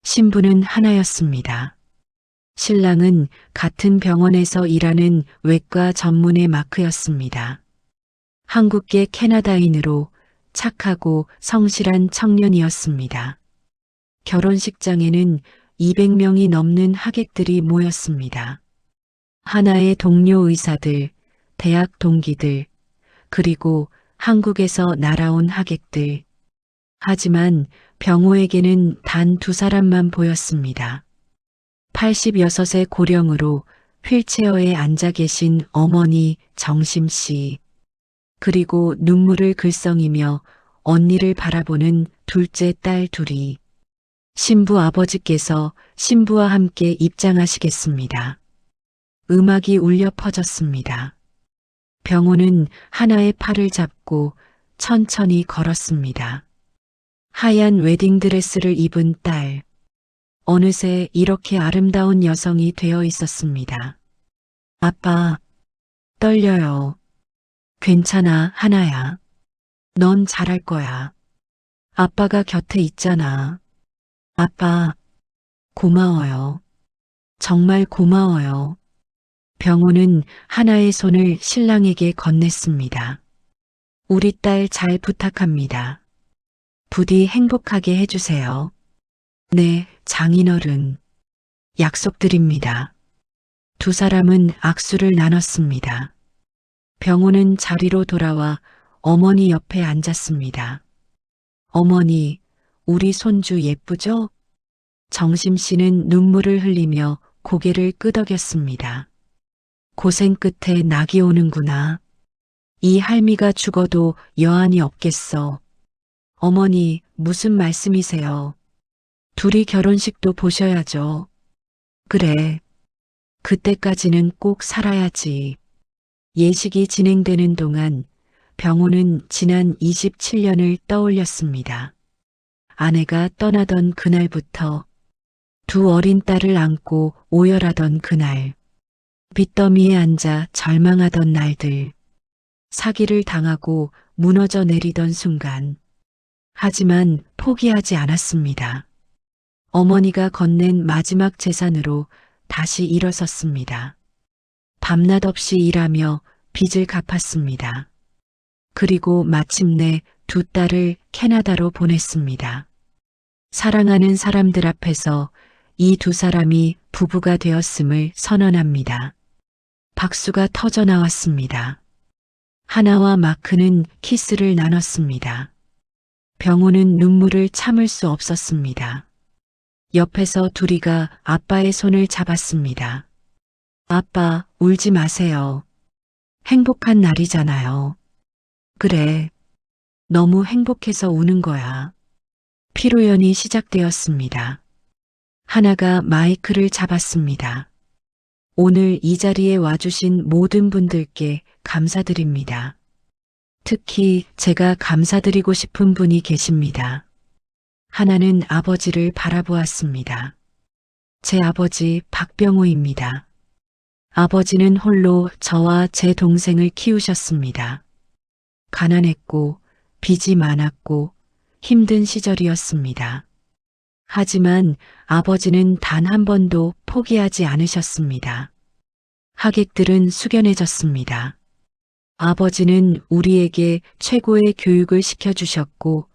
신부는 하나였습니다. 신랑은 같은 병원에서 일하는 외과 전문의 마크였습니다. 한국계 캐나다인으로 착하고 성실한 청년이었습니다. 결혼식장에는 200명이 넘는 하객들이 모였습니다. 하나의 동료 의사들, 대학 동기들, 그리고 한국에서 날아온 하객들. 하지만 병호에게는 단 두 사람만 보였습니다. 86의 고령으로 휠체어에 앉아 계신 어머니 정심 씨, 그리고 눈물을 글썽이며 언니를 바라보는 둘째 딸 둘이. 신부 아버지께서 신부와 함께 입장하시겠습니다. 음악이 울려 퍼졌습니다. 병호는 하나의 팔을 잡고 천천히 걸었습니다. 하얀 웨딩드레스를 입은 딸. 어느새 이렇게 아름다운 여성이 되어 있었습니다. 아빠, 떨려요. 괜찮아, 하나야. 넌 잘할 거야. 아빠가 곁에 있잖아. 아빠, 고마워요. 정말 고마워요. 병호는 하나의 손을 신랑에게 건넸습니다. 우리 딸 잘 부탁합니다. 부디 행복하게 해주세요. 네, 장인어른. 약속드립니다. 두 사람은 악수를 나눴습니다. 병호는 자리로 돌아와 어머니 옆에 앉았습니다. 어머니, 우리 손주 예쁘죠? 정심 씨는 눈물을 흘리며 고개를 끄덕였습니다. 고생 끝에 낙이 오는구나. 이 할미가 죽어도 여한이 없겠어. 어머니, 무슨 말씀이세요? 둘이 결혼식도 보셔야죠. 그래. 그때까지는 꼭 살아야지. 예식이 진행되는 동안 병호는 지난 27년을 떠올렸습니다. 아내가 떠나던 그날부터 두 어린 딸을 안고 오열하던 그날. 빚더미에 앉아 절망하던 날들. 사기를 당하고 무너져 내리던 순간. 하지만 포기하지 않았습니다. 어머니가 건넨 마지막 재산으로 다시 일어섰습니다. 밤낮 없이 일하며 빚을 갚았습니다. 그리고 마침내 두 딸을 캐나다로 보냈습니다. 사랑하는 사람들 앞에서 이 두 사람이 부부가 되었음을 선언합니다. 박수가 터져 나왔습니다. 하나와 마크는 키스를 나눴습니다. 병호는 눈물을 참을 수 없었습니다. 옆에서 둘이가 아빠의 손을 잡았습니다. 아빠, 울지 마세요. 행복한 날이잖아요. 그래. 너무 행복해서 우는 거야. 피로연이 시작되었습니다. 하나가 마이크를 잡았습니다. 오늘 이 자리에 와주신 모든 분들께 감사드립니다. 특히 제가 감사드리고 싶은 분이 계십니다. 하나는 아버지를 바라보았습니다. 제 아버지 박병호입니다. 아버지는 홀로 저와 제 동생을 키우셨습니다. 가난했고 빚이 많았고 힘든 시절이었습니다. 하지만 아버지는 단 한 번도 포기하지 않으셨습니다. 하객들은 숙연해졌습니다. 아버지는 우리에게 최고의 교육을 시켜주셨고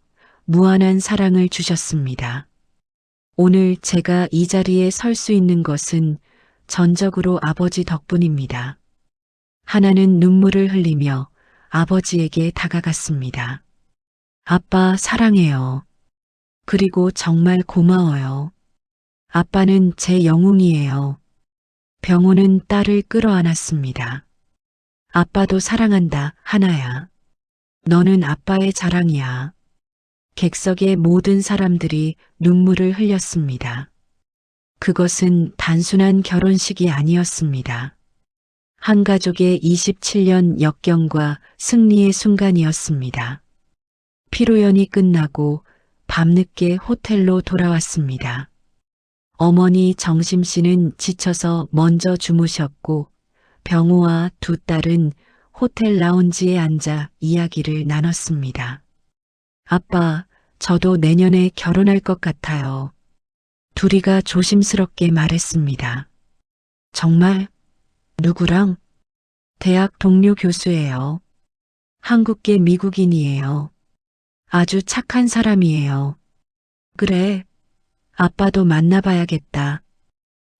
무한한 사랑을 주셨습니다. 오늘 제가 이 자리에 설 수 있는 것은 전적으로 아버지 덕분입니다. 하나는 눈물을 흘리며 아버지에게 다가갔습니다. 아빠 사랑해요. 그리고 정말 고마워요. 아빠는 제 영웅이에요. 병호는 딸을 끌어안았습니다. 아빠도 사랑한다, 하나야. 너는 아빠의 자랑이야. 객석의 모든 사람들이 눈물을 흘렸습니다. 그것은 단순한 결혼식이 아니었습니다. 한 가족의 27년 역경과 승리의 순간이었습니다. 피로연이 끝나고 밤늦게 호텔로 돌아왔습니다. 어머니 정심 씨는 지쳐서 먼저 주무셨고 병호와 두 딸은 호텔 라운지에 앉아 이야기를 나눴습니다. 아빠, 저도 내년에 결혼할 것 같아요. 둘이가 조심스럽게 말했습니다. 정말? 누구랑? 대학 동료 교수예요. 한국계 미국인이에요. 아주 착한 사람이에요. 그래. 아빠도 만나봐야겠다.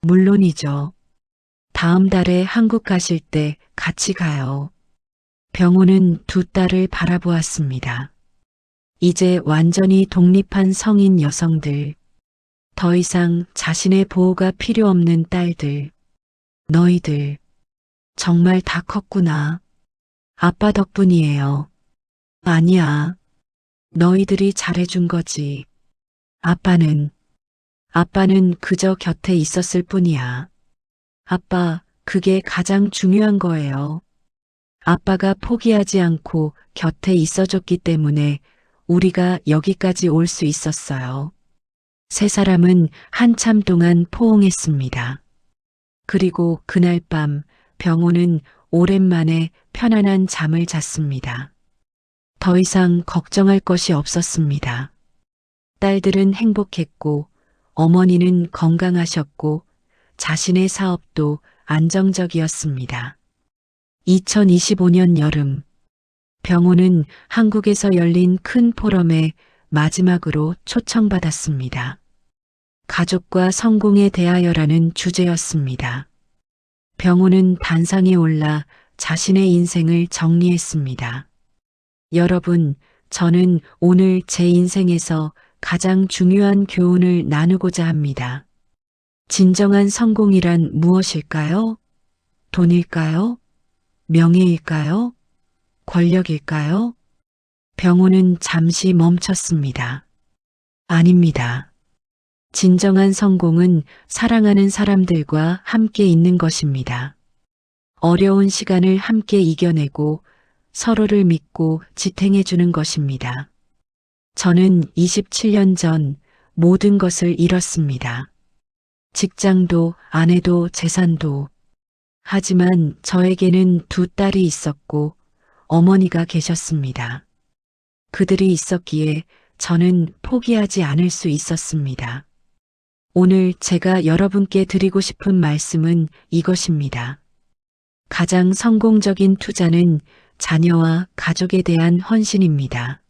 물론이죠. 다음 달에 한국 가실 때 같이 가요. 병호는 두 딸을 바라보았습니다. 이제 완전히 독립한 성인 여성들. 더 이상 자신의 보호가 필요 없는 딸들. 너희들. 정말 다 컸구나. 아빠 덕분이에요. 아니야. 너희들이 잘해준 거지. 아빠는 그저 곁에 있었을 뿐이야. 아빠, 그게 가장 중요한 거예요. 아빠가 포기하지 않고 곁에 있어줬기 때문에 우리가 여기까지 올 수 있었어요. 세 사람은 한참 동안 포옹했습니다. 그리고 그날 밤 병호는 오랜만에 편안한 잠을 잤습니다. 더 이상 걱정할 것이 없었습니다. 딸들은 행복했고 어머니는 건강하셨고 자신의 사업도 안정적이었습니다. 2025년 여름, 병호는 한국에서 열린 큰 포럼에 마지막으로 초청받았습니다. 가족과 성공에 대하여라는 주제였습니다. 병호는 단상에 올라 자신의 인생을 정리했습니다. 여러분, 저는 오늘 제 인생에서 가장 중요한 교훈을 나누고자 합니다. 진정한 성공이란 무엇일까요? 돈일까요? 명예일까요? 권력일까요? 병호는 잠시 멈췄습니다. 아닙니다. 진정한 성공은 사랑하는 사람들과 함께 있는 것입니다. 어려운 시간을 함께 이겨내고 서로를 믿고 지탱해 주는 것입니다. 저는 27년 전 모든 것을 잃었습니다. 직장도, 아내도, 재산도. 하지만 저에게는 두 딸이 있었고 어머니가 계셨습니다. 그들이 있었기에 저는 포기하지 않을 수 있었습니다. 오늘 제가 여러분께 드리고 싶은 말씀은 이것입니다. 가장 성공적인 투자는 자녀와 가족에 대한 헌신입니다.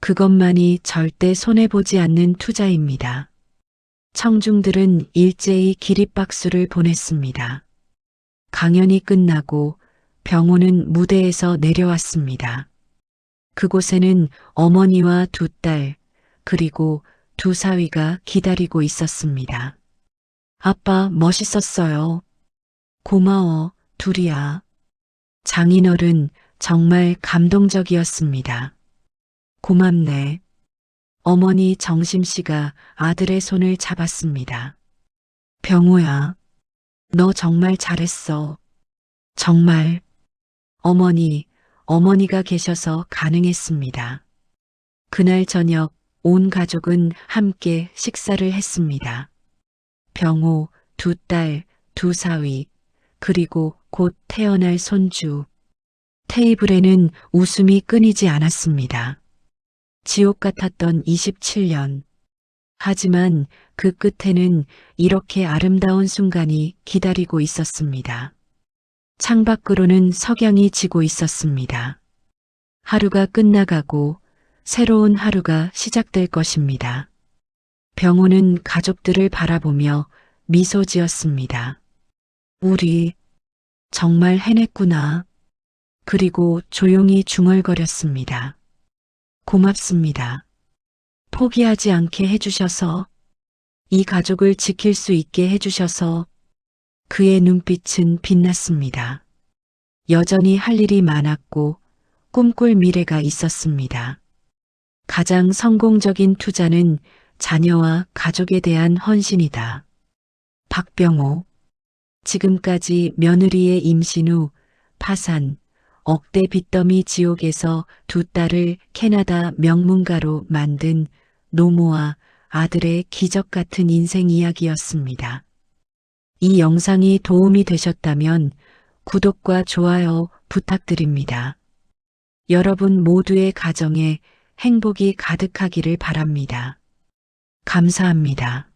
그것만이 절대 손해보지 않는 투자입니다. 청중들은 일제히 기립박수를 보냈습니다. 강연이 끝나고 병호는 무대에서 내려왔습니다. 그곳에는 어머니와 두 딸, 그리고 두 사위가 기다리고 있었습니다. 아빠 멋있었어요. 고마워, 둘이야. 장인어른 정말 감동적이었습니다. 고맙네. 어머니 정심 씨가 아들의 손을 잡았습니다. 병호야, 너 정말 잘했어. 정말. 어머니가 계셔서 가능했습니다. 그날 저녁 온 가족은 함께 식사를 했습니다. 병호, 두 딸, 두 사위, 그리고 곧 태어날 손주. 테이블에는 웃음이 끊이지 않았습니다. 지옥 같았던 27년. 하지만 그 끝에는 이렇게 아름다운 순간이 기다리고 있었습니다. 창밖으로는 석양이 지고 있었습니다. 하루가 끝나가고 새로운 하루가 시작될 것입니다. 병호는 가족들을 바라보며 미소 지었습니다. 우리 정말 해냈구나. 그리고 조용히 중얼거렸습니다. 고맙습니다. 포기하지 않게 해주셔서, 이 가족을 지킬 수 있게 해주셔서. 그의 눈빛은 빛났습니다. 여전히 할 일이 많았고 꿈꿀 미래가 있었습니다. 가장 성공적인 투자는 자녀와 가족에 대한 헌신이다. 박병호. 지금까지 며느리의 임신 후 파산, 억대 빚더미 지옥에서 두 딸을 캐나다 명문가로 만든 노모와 아들의 기적 같은 인생 이야기였습니다. 이 영상이 도움이 되셨다면 구독과 좋아요 부탁드립니다. 여러분 모두의 가정에 행복이 가득하기를 바랍니다. 감사합니다.